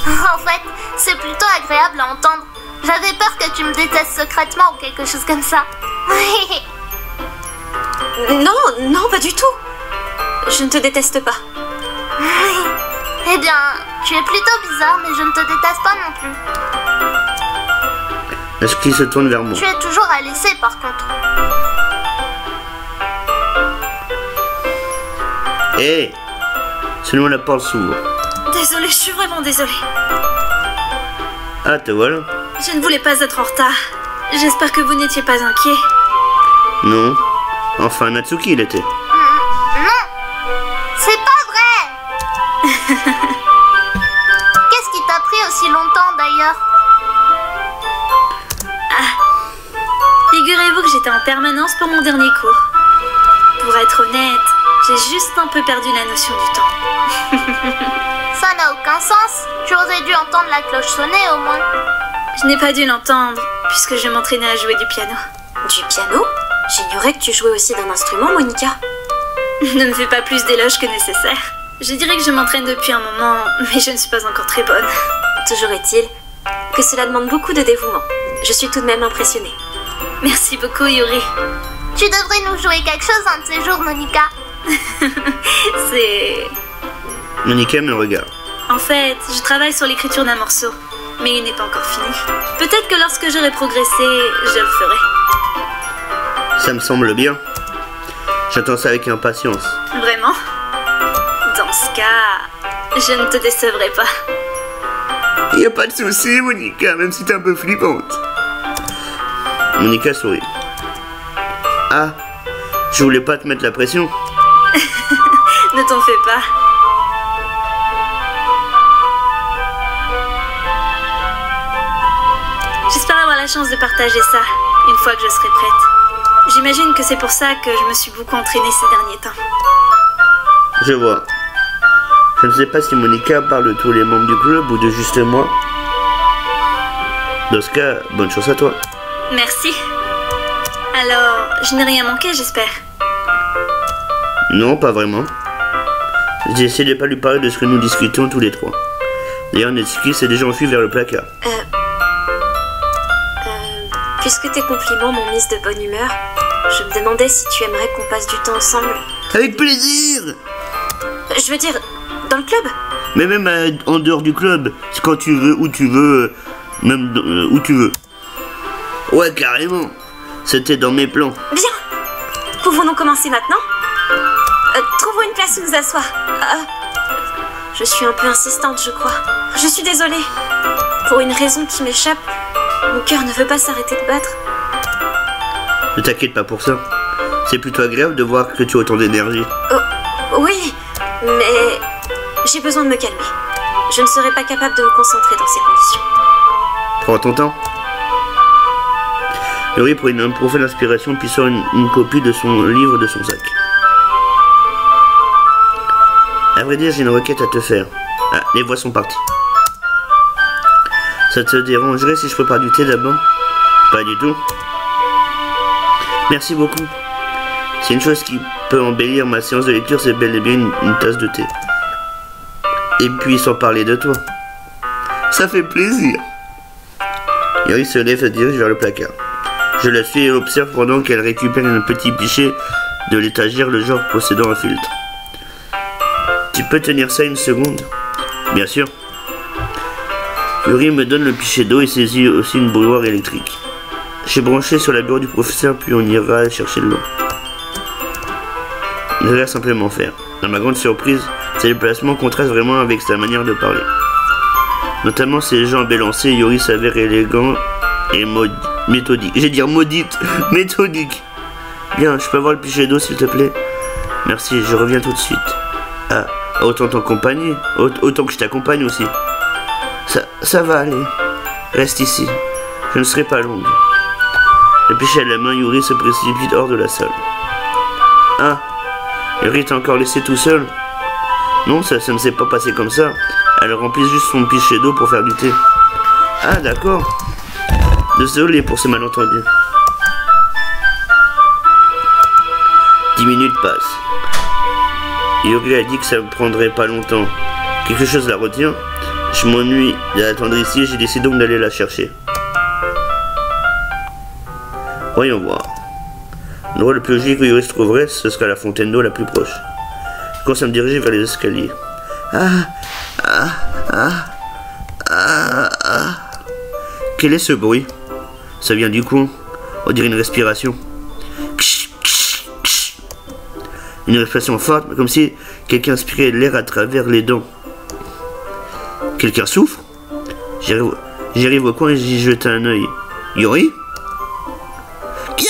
Speaker 3: En fait, c'est plutôt agréable à entendre. J'avais peur que tu me détestes secrètement ou quelque chose comme ça.
Speaker 2: Non, pas du tout. Je ne te déteste pas.
Speaker 3: Eh bien, tu es plutôt bizarre, mais je ne te déteste pas non plus.
Speaker 1: Natsuki se tourne vers moi.
Speaker 3: Tu es toujours à laisser, par contre.
Speaker 1: Hé, seulement la porte s'ouvre.
Speaker 2: Désolée, je suis vraiment désolée.
Speaker 1: Ah, te voilà.
Speaker 2: Je ne voulais pas être en retard. J'espère que vous n'étiez pas inquiet.
Speaker 1: Non. Enfin, Natsuki, il était.
Speaker 3: Non, c'est pas vrai. Qu'est-ce qui t'a pris aussi longtemps, d'ailleurs?
Speaker 2: Figurez-vous que j'étais en permanence pour mon dernier cours. Pour être honnête, j'ai juste un peu perdu la notion du temps.
Speaker 3: Ça n'a aucun sens. Tu aurais dû entendre la cloche sonner, au moins.
Speaker 2: Je n'ai pas dû l'entendre, puisque je m'entraînais à jouer du piano. Du piano? J'ignorais que tu jouais aussi d'un instrument, Monika. Ne me fais pas plus d'éloges que nécessaire. Je dirais que je m'entraîne depuis un moment, mais je ne suis pas encore très bonne. Toujours est-il que cela demande beaucoup de dévouement. Je suis tout de même impressionnée. Merci beaucoup, Yuri.
Speaker 3: Tu devrais nous jouer quelque chose un de ces jours, Monika.
Speaker 2: C'est...
Speaker 1: Monika me regarde.
Speaker 2: En fait, je travaille sur l'écriture d'un morceau, mais il n'est pas encore fini. Peut-être que lorsque j'aurai progressé, je le ferai.
Speaker 1: Ça me semble bien. J'attends ça avec impatience.
Speaker 2: Vraiment? Dans ce cas, je ne te décevrai pas.
Speaker 1: Y a pas de souci, Monika, même si t'es un peu flippante. Monika sourit. Ah, je voulais pas te mettre la pression.
Speaker 2: Ne t'en fais pas. J'espère avoir la chance de partager ça une fois que je serai prête. J'imagine que c'est pour ça que je me suis beaucoup entraînée ces derniers temps.
Speaker 1: Je vois. Je ne sais pas si Monica parle de tous les membres du club ou de juste moi. Dans ce cas, bonne chance à toi.
Speaker 2: Merci. Alors, je n'ai rien manqué, j'espère.
Speaker 1: Non, pas vraiment. J'ai essayé de pas lui parler de ce que nous discutions tous les trois. D'ailleurs, Netsuki s'est déjà enfui vers le placard.
Speaker 2: Puisque tes compliments m'ont mise de bonne humeur, je me demandais si tu aimerais qu'on passe du temps ensemble.
Speaker 1: Avec plaisir!
Speaker 2: Je veux dire, dans le club?
Speaker 1: Mais même en dehors du club, c'est quand tu veux, où tu veux, même où tu veux. Ouais, carrément. C'était dans mes plans.
Speaker 2: Bien. Pouvons-nous commencer maintenant? Trouvons une place où nous asseoir. Je suis un peu insistante, je crois. Je suis désolée. Pour une raison qui m'échappe, mon cœur ne veut pas s'arrêter de battre.
Speaker 1: Ne t'inquiète pas pour ça. C'est plutôt agréable de voir que tu as autant d'énergie.
Speaker 2: Oh, oui, mais j'ai besoin de me calmer. Je ne serai pas capable de me concentrer dans ces conditions.
Speaker 1: Prends ton temps. Yuri, pour une profonde inspiration, puis sort une copie de son livre de son sac. À vrai dire, j'ai une requête à te faire. Ah, les voix sont parties. Ça te dérangerait si je prépare du thé d'abord? Pas du tout. Merci beaucoup. C'est une chose qui peut embellir ma séance de lecture, c'est bel et bien une tasse de thé. Et puis sans parler de toi. Ça fait plaisir. Yuri se lève et se dirige vers le placard. Je la suis et observe pendant qu'elle récupère un petit pichet de l'étagère, le genre possédant un filtre. Tu peux tenir ça une seconde? Bien sûr. Yuri me donne le pichet d'eau et saisit aussi une bouilloire électrique. J'ai branché sur la bureau du professeur, puis on ira chercher de l'eau. Je vais simplement faire. À ma grande surprise, ses déplacements contrastent vraiment avec sa manière de parler. Notamment ses jambes élancées, Yuri s'avère élégant et méthodique. J'ai dire maudite, méthodique. Bien, je peux avoir le pichet d'eau s'il te plaît? Merci, je reviens tout de suite. Ah, autant t'accompagner, autant que je t'accompagne aussi. Ça va aller. Reste ici. Je ne serai pas longue. Le pichet à la main, Yuri se précipite hors de la salle. Ah, Yuri t'a encore laissé tout seul? Non, ça ne s'est pas passé comme ça. Elle remplit juste son pichet d'eau pour faire du thé. Ah, d'accord. Désolé pour ce malentendu. 10 minutes passent. Yuri a dit que ça me prendrait pas longtemps. Quelque chose la retient. Je m'ennuie d'attendre ici et j'ai décidé donc d'aller la chercher. Voyons voir. L'endroit le plus logique où Yuri se trouverait, ce serait la fontaine d'eau la plus proche. Je commence à me diriger vers les escaliers. Quel est ce bruit? Ça vient du coin. On dirait une respiration. Une respiration forte, comme si quelqu'un aspirait l'air à travers les dents. Quelqu'un souffre? J'arrive au coin et j'y jette un œil. Yuri? Qui?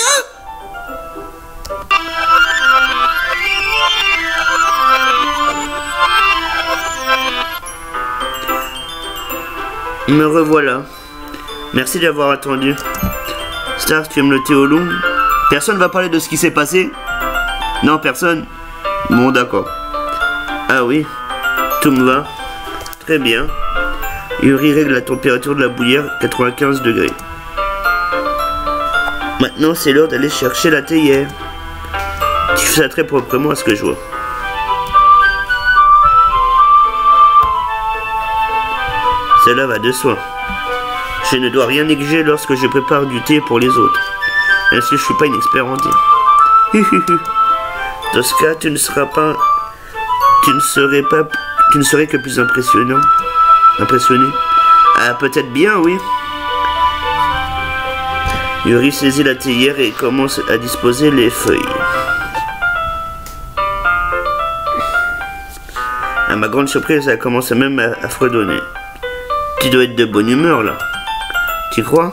Speaker 1: Me revoilà. Merci d'avoir attendu. Star, tu aimes le thé au long? Personne va parler de ce qui s'est passé? Non, personne? Bon, d'accord. Ah oui, tout me va. Très bien. Yuri règle la température de la bouillière, 95 degrés. Maintenant, c'est l'heure d'aller chercher la théière. Tu fais ça très proprement à ce que je vois. Cela va de soi. Je ne dois rien négliger lorsque je prépare du thé pour les autres. Ainsi, je suis pas une expert en thé. Dans ce cas, tu ne serais que plus impressionné. Ah, peut-être bien, oui. Yuri saisit la théière et commence à disposer les feuilles. À ma grande surprise, ça commence même à fredonner. Tu dois être de bonne humeur, là. Tu crois?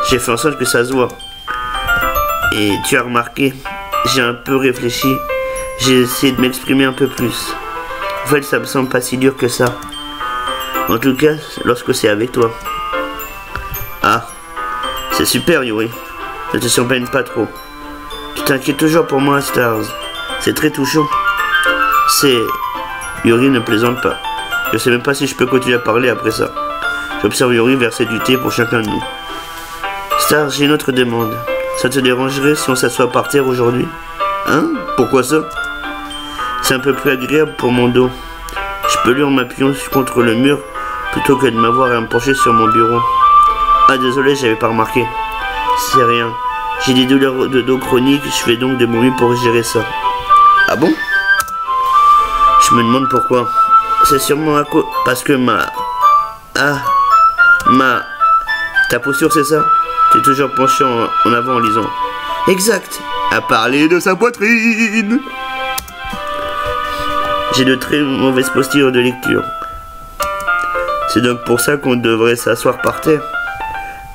Speaker 1: J'ai fait en sorte que ça se voit. Et tu as remarqué, j'ai un peu réfléchi. J'ai essayé de m'exprimer un peu plus. En fait, ça me semble pas si dur que ça. En tout cas, lorsque c'est avec toi. Ah, c'est super, Yuri. Ne te surprenne pas trop. Tu t'inquiètes toujours pour moi, Stars. C'est très touchant. C'est Yuri ne plaisante pas. Je sais même pas si je peux continuer à parler après ça. J'observe Yuri verser du thé pour chacun de nous. Stars, j'ai une autre demande. Ça te dérangerait si on s'assoit par terre aujourd'hui? Hein? Pourquoi ça? C'est un peu plus agréable pour mon dos. Je peux lire en m'appuyant contre le mur plutôt que de m'avoir à me pencher sur mon bureau. Ah désolé, j'avais pas remarqué. C'est rien. J'ai des douleurs de dos chroniques, je fais donc de mon mieux pour gérer ça. Ah bon? Je me demande pourquoi. C'est sûrement à cause... Parce que ta posture, c'est ça? T'es toujours penché en avant en lisant. Exact. À parler de sa poitrine. J'ai de très mauvaises postures de lecture. C'est donc pour ça qu'on devrait s'asseoir par terre.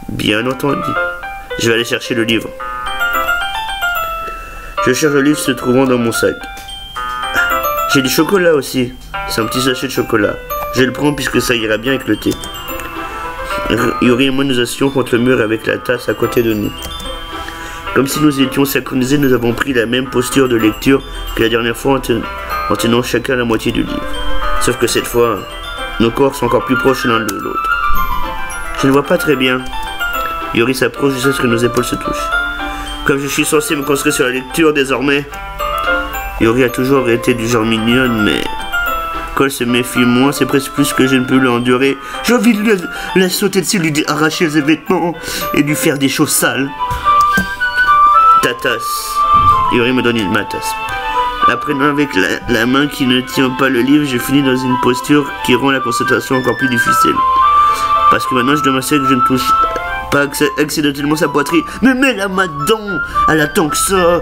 Speaker 1: Bien entendu. Je vais aller chercher le livre. Je cherche le livre se trouvant dans mon sac. J'ai du chocolat aussi. C'est un petit sachet de chocolat. Je le prends puisque ça ira bien avec le thé. Yuri et moi nous assions contre le mur avec la tasse à côté de nous. Comme si nous étions synchronisés, nous avons pris la même posture de lecture que la dernière fois en tenant chacun la moitié du livre. Sauf que cette fois, nos corps sont encore plus proches l'un de l'autre. Je ne vois pas très bien. Yuri s'approche jusqu'à ce que nos épaules se touchent. Comme je suis censé me concentrer sur la lecture désormais. Yuri a toujours été du genre mignonne, mais quand elle se méfie moins, c'est presque plus que je ne peux l'endurer. J'ai envie de la sauter dessus, lui arracher ses vêtements et lui faire des choses sales. Ta tasse. Yuri me donne ma tasse. La prenant avec la main qui ne tient pas le livre, je finis dans une posture qui rend la concentration encore plus difficile. Parce que maintenant je dois m'assurer que je ne touche pas accidentellement sa poitrine. Mais mets la main dedans. Elle attend que ça.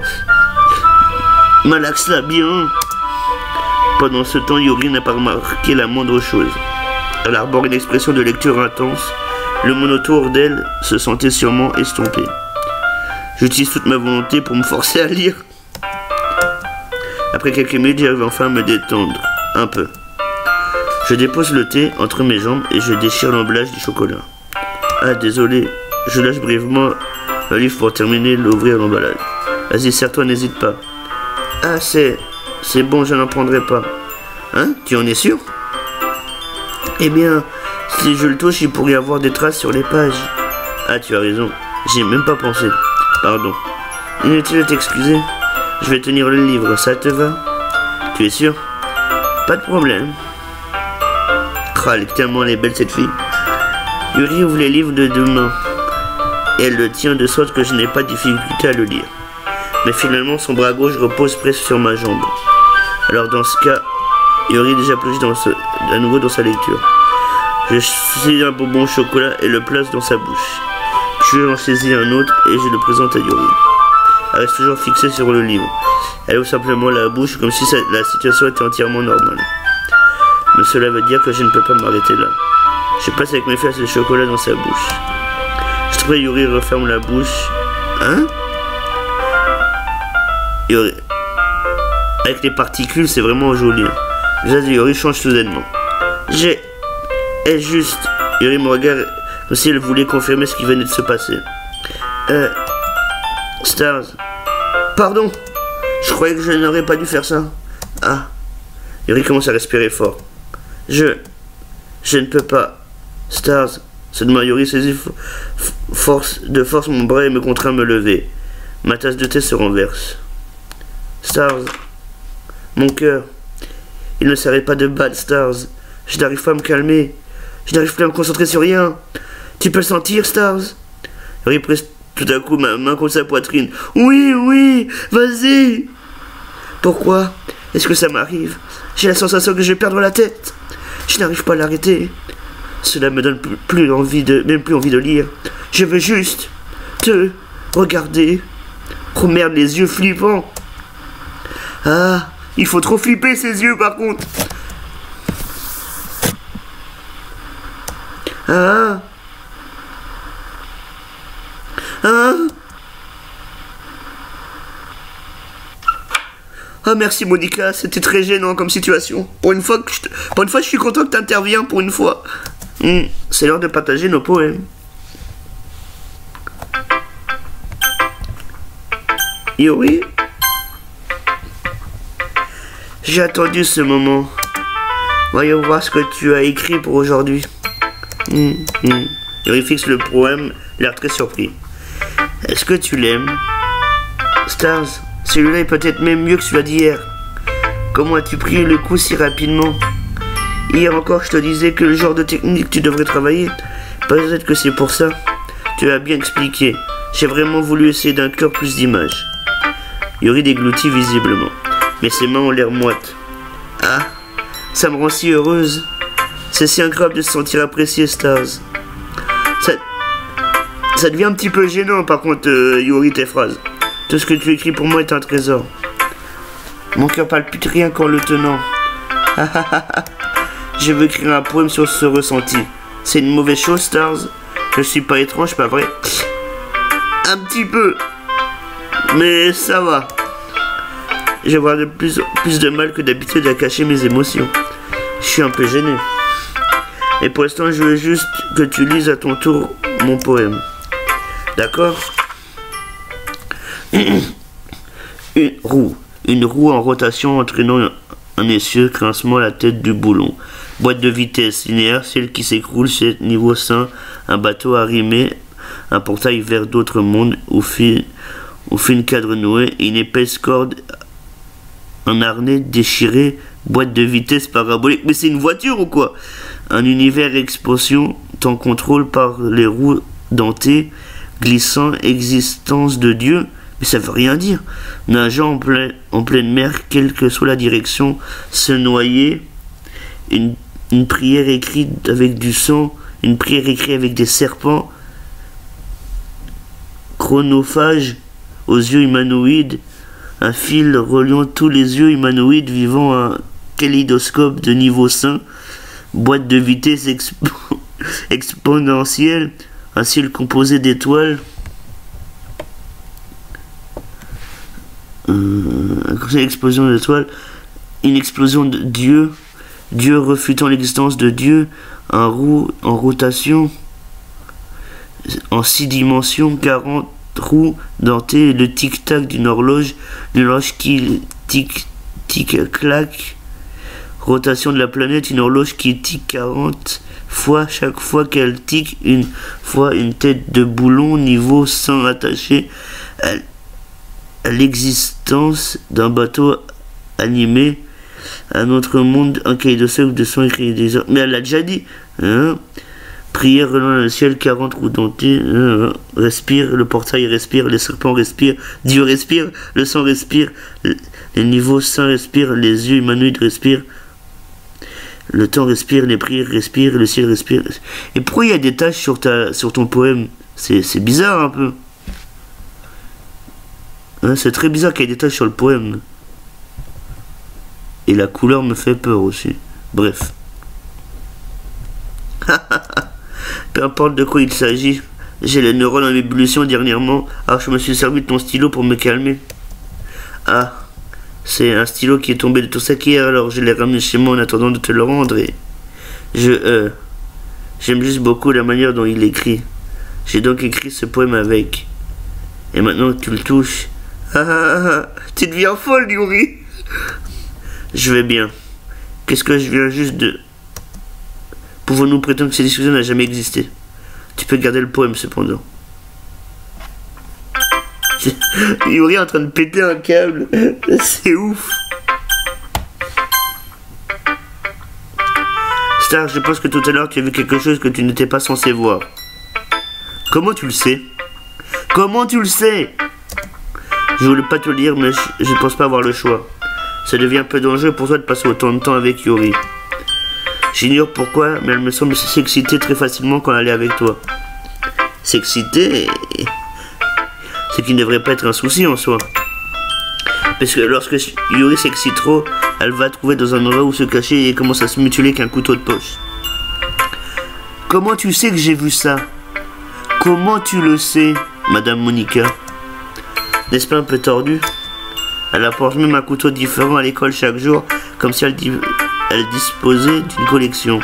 Speaker 1: Malaxe-la bien. Pendant ce temps, Yuri n'a pas remarqué la moindre chose. Elle arbore une expression de lecture intense. Le monde autour d'elle se sentait sûrement estompé. J'utilise toute ma volonté pour me forcer à lire. Après quelques minutes, j'arrive enfin à me détendre. Un peu. Je dépose le thé entre mes jambes et je déchire l'emballage du chocolat. Ah, désolé. Je lâche brièvement le livre pour terminer d'ouvrir l'emballage. Vas-y, serre-toi, n'hésite pas. Ah, c'est bon, je n'en prendrai pas. Hein? Tu en es sûr? Eh bien, si je le touche, il pourrait y avoir des traces sur les pages. Ah, tu as raison. J'y ai même pas pensé. Pardon. Inutile de t'excuser. Je vais tenir le livre, ça te va? Tu es sûr? Pas de problème. Tellement elle est belle cette fille. Yuri ouvre les livres de deux mains. Et elle le tient de sorte que je n'ai pas de difficulté à le lire. Mais finalement, son bras gauche repose presque sur ma jambe. Alors dans ce cas, Yuri est déjà plongé à nouveau dans sa lecture. Je saisis un bonbon au chocolat et le place dans sa bouche. Puis je en saisis un autre et je le présente à Yuri. Elle reste toujours fixée sur le livre. Elle ouvre simplement la bouche comme si la situation était entièrement normale. Mais cela veut dire que je ne peux pas m'arrêter là. Je passe avec mes fesses le chocolat dans sa bouche. Je trouve Yuri referme la bouche. Hein? Yuri. Avec les particules, c'est vraiment joli. Le visage de Yuri change soudainement. Et juste. Yuri me regarde comme si elle voulait confirmer ce qui venait de se passer. Stars. Pardon. Je croyais que je n'aurais pas dû faire ça. Ah. Yuri commence à respirer fort. Je ne peux pas. Stars. Seulement Yuri saisit de force mon bras et me contraint à me lever. Ma tasse de thé se renverse. Stars. Mon cœur. Il ne s'arrête pas de battre, Stars. Je n'arrive pas à me calmer. Je n'arrive plus à me concentrer sur rien. Tu peux le sentir, Stars? Yuri presse tout à coup ma main contre sa poitrine. Oui, vas-y. Pourquoi est-ce que ça m'arrive? J'ai la sensation que je vais perdre la tête. Je n'arrive pas à l'arrêter. Cela me donne même plus envie de lire. Je veux juste te regarder. Oh merde, les yeux flippants. Ah, il faut trop flipper ses yeux par contre. Ah. Ah merci Monica, c'était très gênant comme situation. Pour une fois, je suis content que tu interviens pour une fois. C'est l'heure de partager nos poèmes. Yuri, j'ai attendu ce moment. Voyons voir ce que tu as écrit pour aujourd'hui. Yuri fixe le poème, l'air très surpris. Est-ce que tu l'aimes? Stars, celui-là est peut-être même mieux que celui d'hier. Comment as-tu pris le coup si rapidement? Hier encore, je te disais que le genre de technique tu devrais travailler. Peut-être que c'est pour ça. Tu as bien expliqué. J'ai vraiment voulu essayer d'inclure plus d'images. Yuri déglutit visiblement, mais ses mains ont l'air moites. Ah, ça me rend si heureuse. C'est si incroyable de se sentir apprécié, Stars. Ça devient un petit peu gênant, par contre, Yuri, tes phrases. Tout ce que tu écris pour moi est un trésor. Mon cœur palpite rien qu'en le tenant. Je veux écrire un poème sur ce ressenti. C'est une mauvaise chose, Stars? Je suis pas étrange, pas vrai? Un petit peu. Mais ça va. Je vais avoir de plus de mal que d'habitude à cacher mes émotions. Je suis un peu gêné. Et pour l'instant, je veux juste que tu lises à ton tour mon poème. D'accord? Une roue en rotation entraînant un essieu, grincement à la tête du boulon. Boîte de vitesse linéaire, ciel qui s'écroule, c'est niveau sain, un bateau arrimé, un portail vers d'autres mondes, où fine cadre noué, une épaisse corde, un harnais déchiré, boîte de vitesse parabolique. Mais c'est une voiture ou quoi? Un univers expansion, temps contrôle par les roues dentées, glissant, existence de Dieu. Mais ça veut rien dire. Nageant en pleine mer, quelle que soit la direction, se noyer, une prière écrite avec du sang, une prière écrite avec des serpents, chronophage aux yeux humanoïdes, un fil reliant tous les yeux humanoïdes vivant un kaléidoscope de niveau 5, boîte de vitesse exponentielle, un ciel composé d'étoiles, une explosion d'étoiles, une explosion de Dieu, Dieu refutant l'existence de Dieu, un roue en rotation, en 6 dimensions, 40 roues dentées, le tic-tac d'une horloge qui tic-clac, rotation de la planète, une horloge qui tic 40 fois, chaque fois qu'elle tic, une fois une tête de boulon, niveau 100 attaché à l'existence d'un bateau animé, un autre monde, un kaléidoscope de son écrit des heures. Mais elle l'a déjà dit, hein? Prière relant le ciel, 40 roues dentées, respire, le portail respire, les serpents respirent, Dieu respire, le sang respire, les niveaux saints respirent, les yeux humanoïdes respirent, le temps respire, les prières respirent, le ciel respire. Et pourquoi il y a des taches sur ton poème? C'est bizarre un peu. Hein, c'est très bizarre qu'il y ait des taches sur le poème. Et la couleur me fait peur aussi. Bref. Peu importe de quoi il s'agit. J'ai les neurones en ébullition dernièrement. Alors je me suis servi de ton stylo pour me calmer. Ah. C'est un stylo qui est tombé de ton sac hier. Alors je l'ai ramené chez moi en attendant de te le rendre. Et j'aime juste beaucoup la manière dont il écrit. J'ai donc écrit ce poème avec. Et maintenant que tu le touches. Tu deviens folle, Yuri. Je vais bien. Qu'est-ce que je viens juste de... Pouvons-nous prétendre que cette discussion n'a jamais existé? Tu peux garder le poème cependant. Yuri est en train de péter un câble. C'est ouf. Star, je pense que tout à l'heure tu as vu quelque chose que tu n'étais pas censé voir. Comment tu le sais? Comment tu le sais? Je voulais pas te le dire, mais je ne pense pas avoir le choix. Ça devient un peu dangereux pour toi de passer autant de temps avec Yuri. J'ignore pourquoi, mais elle me semble s'exciter très facilement quand elle est avec toi. S'exciter, ce qui ne devrait pas être un souci en soi. Parce que lorsque Yuri s'excite trop, elle va trouver dans un endroit où se cacher et commence à se mutiler qu'un couteau de poche. Comment tu sais que j'ai vu ça? Comment tu le sais, Madame Monica? N'est-ce pas un peu tordu? Elle apporte même un couteau différent à l'école chaque jour, comme si elle disposait d'une collection.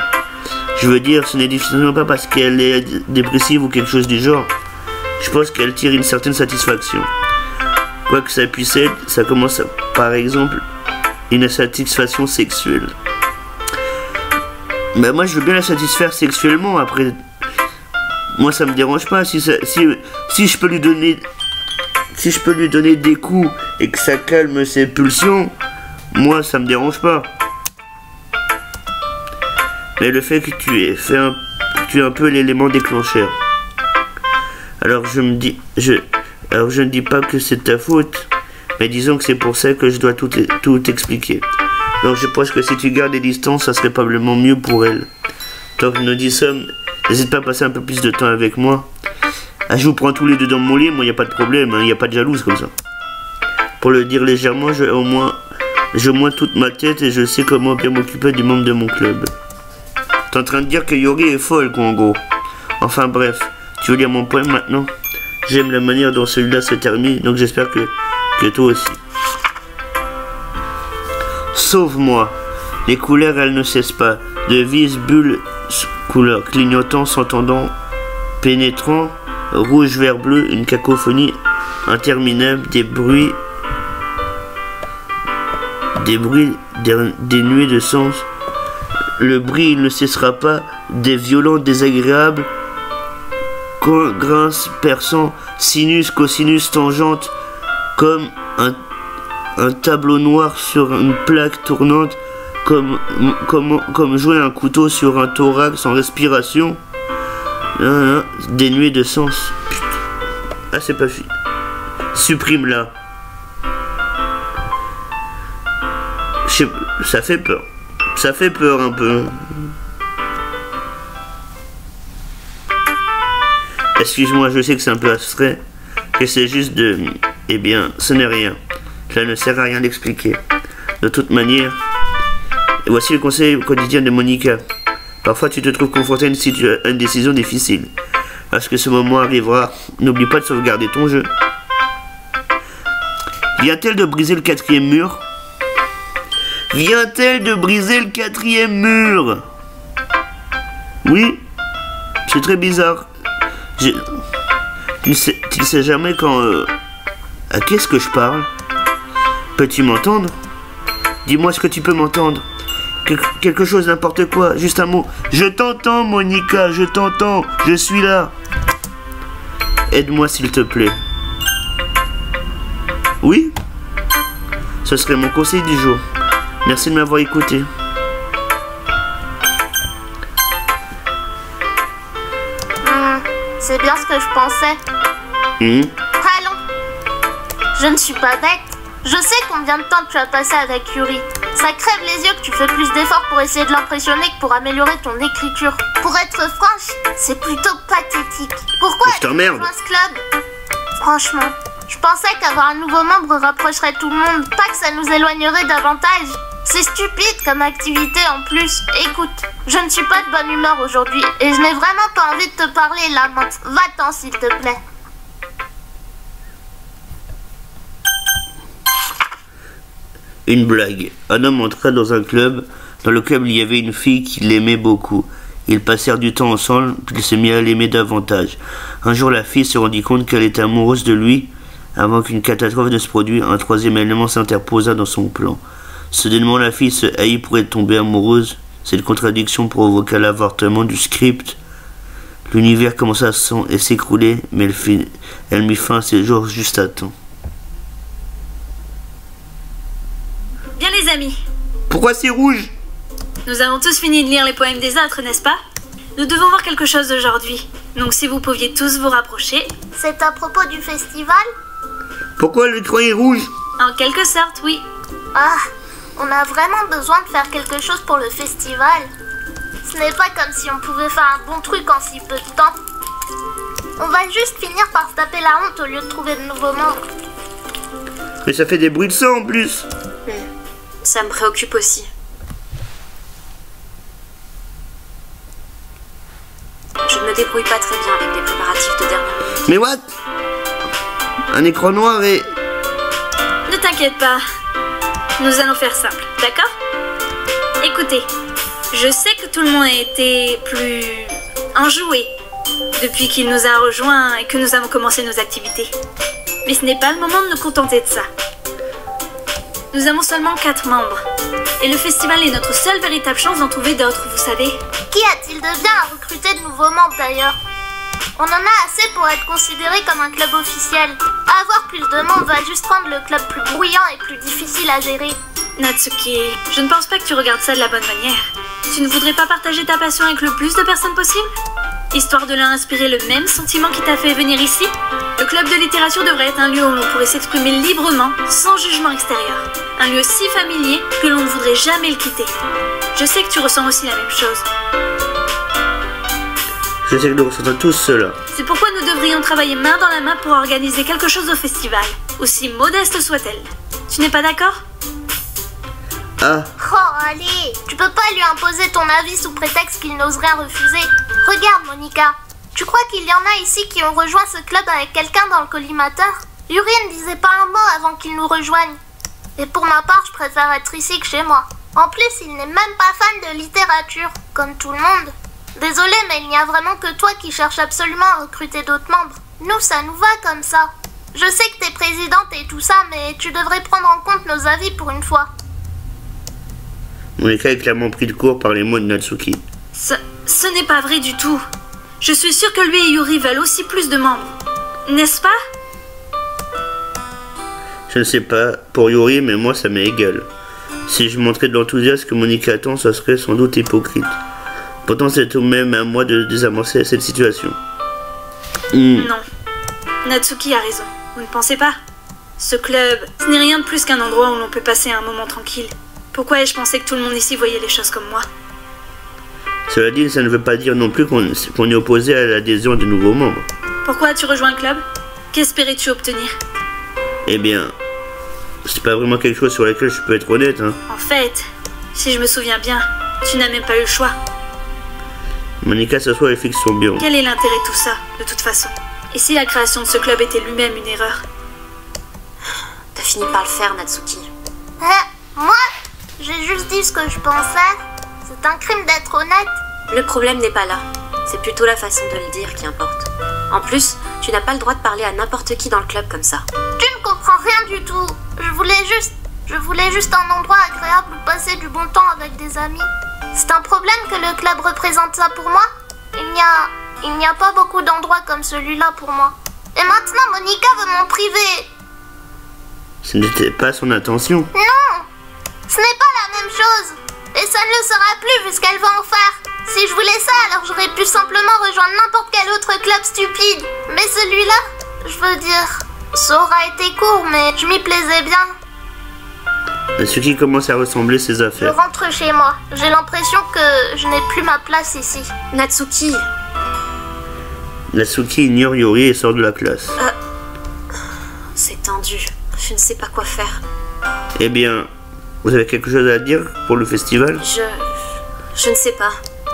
Speaker 1: Je veux dire, ce n'est difficilement pas parce qu'elle est dépressive ou quelque chose du genre. Je pense qu'elle tire une certaine satisfaction. Quoi que ça puisse être, ça commence par exemple une satisfaction sexuelle. Bah moi je veux bien la satisfaire sexuellement après. Moi ça me dérange pas si je peux lui donner des coups et que ça calme ses pulsions, moi ça me dérange pas. Mais le fait que tu es un peu l'élément déclencheur. Alors je ne dis pas que c'est ta faute, mais disons que c'est pour ça que je dois tout expliquer. Donc je pense que si tu gardes des distances, ça serait probablement mieux pour elle. Tant que nous dit sommes, n'hésite pas à passer un peu plus de temps avec moi. Ah, je vous prends tous les deux dans mon lit, moi il n'y a pas de problème, il n'y a pas de jalouse comme ça. Pour le dire légèrement, j'ai au moins toute ma tête et je sais comment bien m'occuper du membre de mon club. T'es en train de dire que Yori est folle, quoi, en gros. Enfin bref, tu veux lire mon poème maintenant? J'aime la manière dont celui-là se termine, donc j'espère que toi aussi. Sauve-moi. Les couleurs, elles ne cessent pas. De vives bulles couleurs, clignotants, s'entendant, pénétrant, rouge, vert, bleu, une cacophonie interminable, des bruits dénués de sens. Le bruit il ne cessera pas, des violents désagréables, grince, perçant, sinus, cosinus, tangente, comme un tableau noir sur une plaque tournante, comme jouer un couteau sur un thorax en respiration, dénué de sens. Putain. Ah, c'est pas fini. Supprime-la. Ça fait peur. Ça fait peur un peu. Excuse-moi, je sais que c'est un peu abstrait, que c'est juste de... Eh bien, ce n'est rien. Cela ne sert à rien d'expliquer. De toute manière, et voici le conseil quotidien de Monica. Parfois, tu te trouves confronté à une décision difficile. Lorsque ce moment arrivera, n'oublie pas de sauvegarder ton jeu. Vient-elle de briser le 4e mur? Vient-elle de briser le 4e mur? Oui, c'est très bizarre. Tu ne sais jamais quand... À qu'est-ce que je parle? Peux-tu m'entendre? Dis-moi ce que tu peux m'entendre. Quelque chose, n'importe quoi, juste un mot. Je t'entends, Monica, je t'entends, je suis là. Aide-moi s'il te plaît. Oui? Ce serait mon conseil du jour. Merci de m'avoir écouté.
Speaker 3: C'est bien ce que je pensais. Allons. Je ne suis pas bête. Je sais combien de temps tu as passé avec Yuri. Ça crève les yeux que tu fais plus d'efforts pour essayer de l'impressionner que pour améliorer ton écriture. Pour être franche, c'est plutôt pathétique. Pourquoi
Speaker 1: je t'emmerde.
Speaker 3: Ce club? Franchement, je pensais qu'avoir un nouveau membre rapprocherait tout le monde, pas que ça nous éloignerait davantage. C'est stupide comme activité en plus. Écoute, je ne suis pas de bonne humeur aujourd'hui et je n'ai vraiment pas envie de te parler là maintenant. Va-t'en s'il te plaît.
Speaker 1: Une blague. Un homme entra dans un club dans lequel il y avait une fille qui l'aimait beaucoup. Ils passèrent du temps ensemble, puis il se mit à l'aimer davantage. Un jour, la fille se rendit compte qu'elle était amoureuse de lui. Avant qu'une catastrophe ne se produise, un 3e élément s'interposa dans son plan. Soudainement, la fille se haït pour être tombée amoureuse. Cette contradiction provoqua l'avortement du script. L'univers commença à s'écrouler, mais elle mit fin à ses jours juste à temps.
Speaker 4: Bien les amis.
Speaker 1: Pourquoi c'est rouge?
Speaker 4: Nous avons tous fini de lire les poèmes des autres, n'est-ce pas? Nous devons voir quelque chose aujourd'hui. Donc si vous pouviez tous vous rapprocher...
Speaker 3: C'est à propos du festival?
Speaker 1: Pourquoi l'écran est rouge?
Speaker 4: En quelque sorte, oui.
Speaker 3: Ah, on a vraiment besoin de faire quelque chose pour le festival. Ce n'est pas comme si on pouvait faire un bon truc en si peu de temps. On va juste finir par se taper la honte au lieu de trouver de nouveaux membres.
Speaker 1: Mais ça fait des bruits de sang en plus.
Speaker 2: Ça me préoccupe aussi. Je ne me débrouille pas très bien avec les préparatifs de dernière minute.
Speaker 1: Mais what? Un écran noir et...
Speaker 4: Ne t'inquiète pas. Nous allons faire simple, d'accord? Écoutez, je sais que tout le monde a été plus enjoué depuis qu'il nous a rejoints et que nous avons commencé nos activités. Mais ce n'est pas le moment de nous contenter de ça. Nous avons seulement 4 membres. Et le festival est notre seule véritable chance d'en trouver d'autres, vous savez.
Speaker 3: Qui a-t-il de bien à recruter de nouveaux membres d'ailleurs? On en a assez pour être considéré comme un club officiel. Avoir plus de monde va juste rendre le club plus bruyant et plus difficile à gérer.
Speaker 4: Natsuki, je ne pense pas que tu regardes ça de la bonne manière. Tu ne voudrais pas partager ta passion avec le plus de personnes possible? Histoire de leur inspirer le même sentiment qui t'a fait venir ici? Le club de littérature devrait être un lieu où l'on pourrait s'exprimer librement, sans jugement extérieur. Un lieu si familier que l'on ne voudrait jamais le quitter. Je sais que tu ressens aussi la même chose.
Speaker 1: Je sais que nous ressentons tous cela.
Speaker 4: C'est pourquoi nous devrions travailler main dans la main pour organiser quelque chose au festival, aussi modeste soit-elle. Tu n'es pas d'accord?
Speaker 1: Ah,
Speaker 3: Oh, allez, tu peux pas lui imposer ton avis sous prétexte qu'il n'ose rien refuser. Regarde, Monica, tu crois qu'il y en a ici qui ont rejoint ce club avec quelqu'un dans le collimateur? Yuri ne disait pas un mot avant qu'il nous rejoigne. Et pour ma part, je préfère être ici que chez moi. En plus, il n'est même pas fan de littérature, comme tout le monde. Désolé, mais il n'y a vraiment que toi qui cherches absolument à recruter d'autres membres. Nous, ça nous va comme ça. Je sais que t'es présidente et tout ça, mais tu devrais prendre en compte nos avis pour une fois.
Speaker 1: Monica est clairement pris de court par les mots de Natsuki.
Speaker 4: Ce n'est pas vrai du tout. Je suis sûre que lui et Yuri veulent aussi plus de membres. N'est-ce pas?
Speaker 1: Je ne sais pas pour Yuri, mais moi ça m'est égal. Si je montrais de l'enthousiasme que Monica attend, ça serait sans doute hypocrite. Pourtant c'est tout de même à moi de désamorcer cette situation.
Speaker 4: Non. Natsuki a raison. Vous ne pensez pas? Ce club, ce n'est rien de plus qu'un endroit où l'on peut passer un moment tranquille. Pourquoi ai-je pensé que tout le monde ici voyait les choses comme moi?
Speaker 1: Cela dit, ça ne veut pas dire non plus qu'on est opposé à l'adhésion de nouveaux membres.
Speaker 4: Pourquoi as-tu rejoint le club? Qu'espérais-tu obtenir?
Speaker 1: Eh bien, c'est pas vraiment quelque chose sur lequel je peux être honnête, hein.
Speaker 4: En fait, si je me souviens bien, tu n'as même pas eu le choix.
Speaker 1: Monica s'assoit et fixe son bureau.
Speaker 4: Quel est l'intérêt de tout ça, de toute façon? Et si la création de ce club était lui-même une erreur?
Speaker 2: T'as fini par le faire, Natsuki.
Speaker 3: Moi, j'ai juste dit ce que je pensais. C'est un crime d'être honnête.
Speaker 2: Le problème n'est pas là. C'est plutôt la façon de le dire qui importe. En plus, tu n'as pas le droit de parler à n'importe qui dans le club comme ça.
Speaker 3: Tu ne comprends rien du tout. Je voulais juste un endroit agréable où passer du bon temps avec des amis. C'est un problème que le club représente ça pour moi? Il n'y a pas beaucoup d'endroits comme celui-là pour moi. Et maintenant, Monica veut m'en priver.
Speaker 1: Ce n'était pas son intention.
Speaker 3: Non, ce n'est pas la même chose. Et ça ne le sera plus vu ce qu'elle va en faire. Si je voulais ça, alors j'aurais pu simplement rejoindre n'importe quel autre club stupide. Mais celui-là, je veux dire, ça aura été court, mais je m'y plaisais bien.
Speaker 1: Natsuki commence à ressembler ses
Speaker 3: Je
Speaker 1: affaires.
Speaker 3: rentre chez moi. J'ai l'impression que je n'ai plus ma place ici.
Speaker 2: Natsuki,
Speaker 1: Natsuki ignore Yuri et sort de la classe.
Speaker 2: c'est tendu. Je ne sais pas quoi faire.
Speaker 1: Eh bien, vous avez quelque chose à dire pour le festival?
Speaker 2: Je ne sais pas.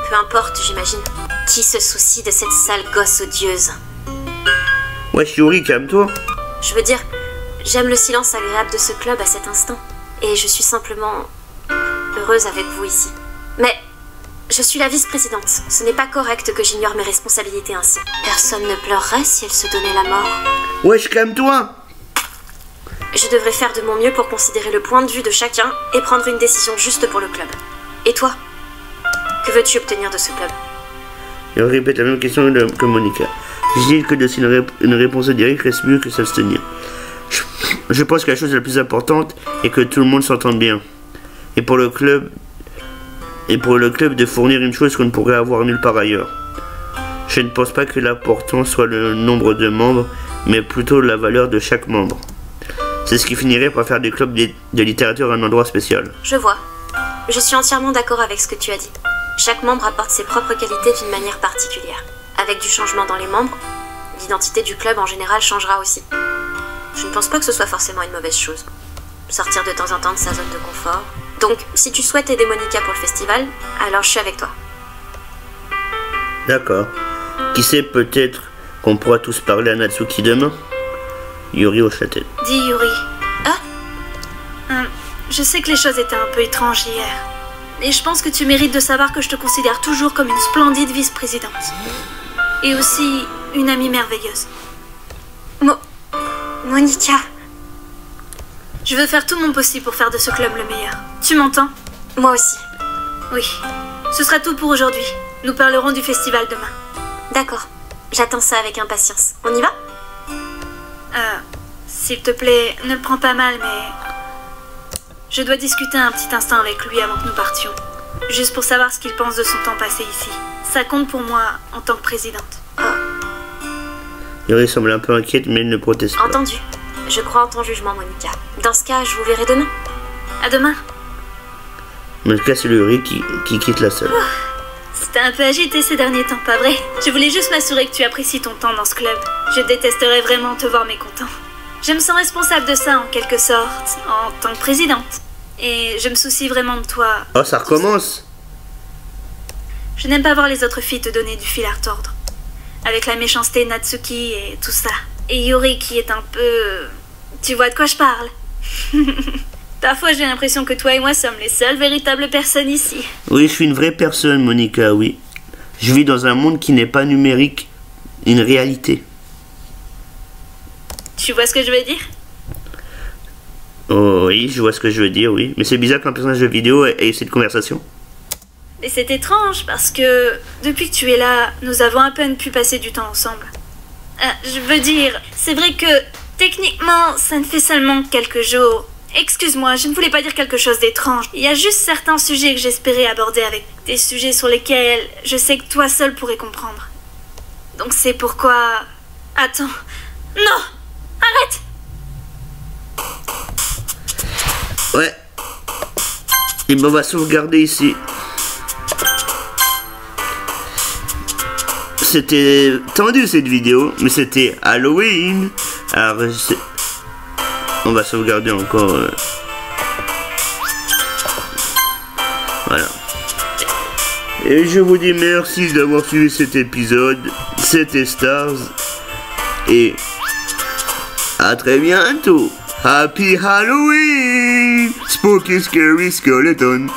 Speaker 2: Peu importe, j'imagine. Qui se soucie de cette sale gosse odieuse?
Speaker 1: Wesh Yuri, calme-toi.
Speaker 2: Je veux dire, j'aime le silence agréable de ce club à cet instant. Et je suis simplement heureuse avec vous ici. Mais je suis la vice-présidente. Ce n'est pas correct que j'ignore mes responsabilités ainsi. Personne ne pleurerait si elle se donnait la mort.
Speaker 1: Wesh, calme-toi.
Speaker 2: Je devrais faire de mon mieux pour considérer le point de vue de chacun et prendre une décision juste pour le club. Et toi? Que veux-tu obtenir de ce club?
Speaker 1: Il répète la même question que Monica. Je dis que de une réponse directe reste mieux que s'abstenir. Je pense que la chose la plus importante est que tout le monde s'entende bien. Et pour le club de fournir une chose qu'on ne pourrait avoir nulle part ailleurs. Je ne pense pas que l'important soit le nombre de membres, mais plutôt la valeur de chaque membre. C'est ce qui finirait par faire du club de littérature un endroit spécial.
Speaker 2: Je vois. Je suis entièrement d'accord avec ce que tu as dit. Chaque membre apporte ses propres qualités d'une manière particulière. Avec du changement dans les membres, l'identité du club en général changera aussi. Je ne pense pas que ce soit forcément une mauvaise chose. Sortir de temps en temps de sa zone de confort. Donc, si tu souhaites aider Monica pour le festival, alors je suis avec toi.
Speaker 1: D'accord. Qui sait, peut-être qu'on pourra tous parler à Natsuki demain? Yuri hoche la tête.
Speaker 4: Dis Yuri.
Speaker 2: Ah?
Speaker 4: Je sais que les choses étaient un peu étranges hier. Et je pense que tu mérites de savoir que je te considère toujours comme une splendide vice-présidente. Et aussi une amie merveilleuse.
Speaker 2: Monica.
Speaker 4: Je veux faire tout mon possible pour faire de ce club le meilleur. Tu m'entends?
Speaker 2: Moi aussi.
Speaker 4: Oui. Ce sera tout pour aujourd'hui. Nous parlerons du festival demain.
Speaker 2: D'accord. J'attends ça avec impatience. On y va?
Speaker 4: S'il te plaît, ne le prends pas mal, mais... Je dois discuter un petit instant avec lui avant que nous partions. Juste pour savoir ce qu'il pense de son temps passé ici. Ça compte pour moi en tant que présidente.
Speaker 1: Yuri semble un peu inquiète, mais elle ne proteste pas.
Speaker 2: Entendu. Je crois en ton jugement, Monica. Dans ce cas, je vous verrai demain.
Speaker 4: À demain.
Speaker 1: Monica, c'est Yuri qui quitte la salle.
Speaker 4: C'était un peu agité ces derniers temps, pas vrai? Je voulais juste m'assurer que tu apprécies ton temps dans ce club. Je détesterais vraiment te voir mécontent. Je me sens responsable de ça en quelque sorte, en tant que présidente. Et je me soucie vraiment de toi.
Speaker 1: Oh, ça recommence!
Speaker 4: Je n'aime pas voir les autres filles te donner du fil à retordre. Avec la méchanceté Natsuki et tout ça. Et Yuri qui est un peu... Tu vois de quoi je parle? Parfois j'ai l'impression que toi et moi sommes les seules véritables personnes ici.
Speaker 1: Oui, je suis une vraie personne, Monica, oui. Je vis dans un monde qui n'est pas numérique, une réalité.
Speaker 4: Tu vois ce que je veux dire?
Speaker 1: Oh oui, je vois ce que je veux dire, oui. Mais c'est bizarre qu'un personnage de vidéo ait cette conversation.
Speaker 4: Et c'est étrange parce que depuis que tu es là, nous avons à peine pu passer du temps ensemble. Je veux dire, c'est vrai que techniquement, ça ne fait seulement quelques jours. Excuse-moi, je ne voulais pas dire quelque chose d'étrange. Il y a juste certains sujets que j'espérais aborder avec des sujets sur lesquels je sais que toi seul pourrais comprendre. Donc c'est pourquoi... Attends. Non! Arrête!
Speaker 1: Ouais. Et ben on va sauvegarder ici. C'était tendu cette vidéo, mais c'était Halloween. Alors on va sauvegarder encore. Voilà. Et je vous dis merci d'avoir suivi cet épisode. C'était Stars. Et à très bientôt. Happy Halloween! Spooky Scary Skeleton!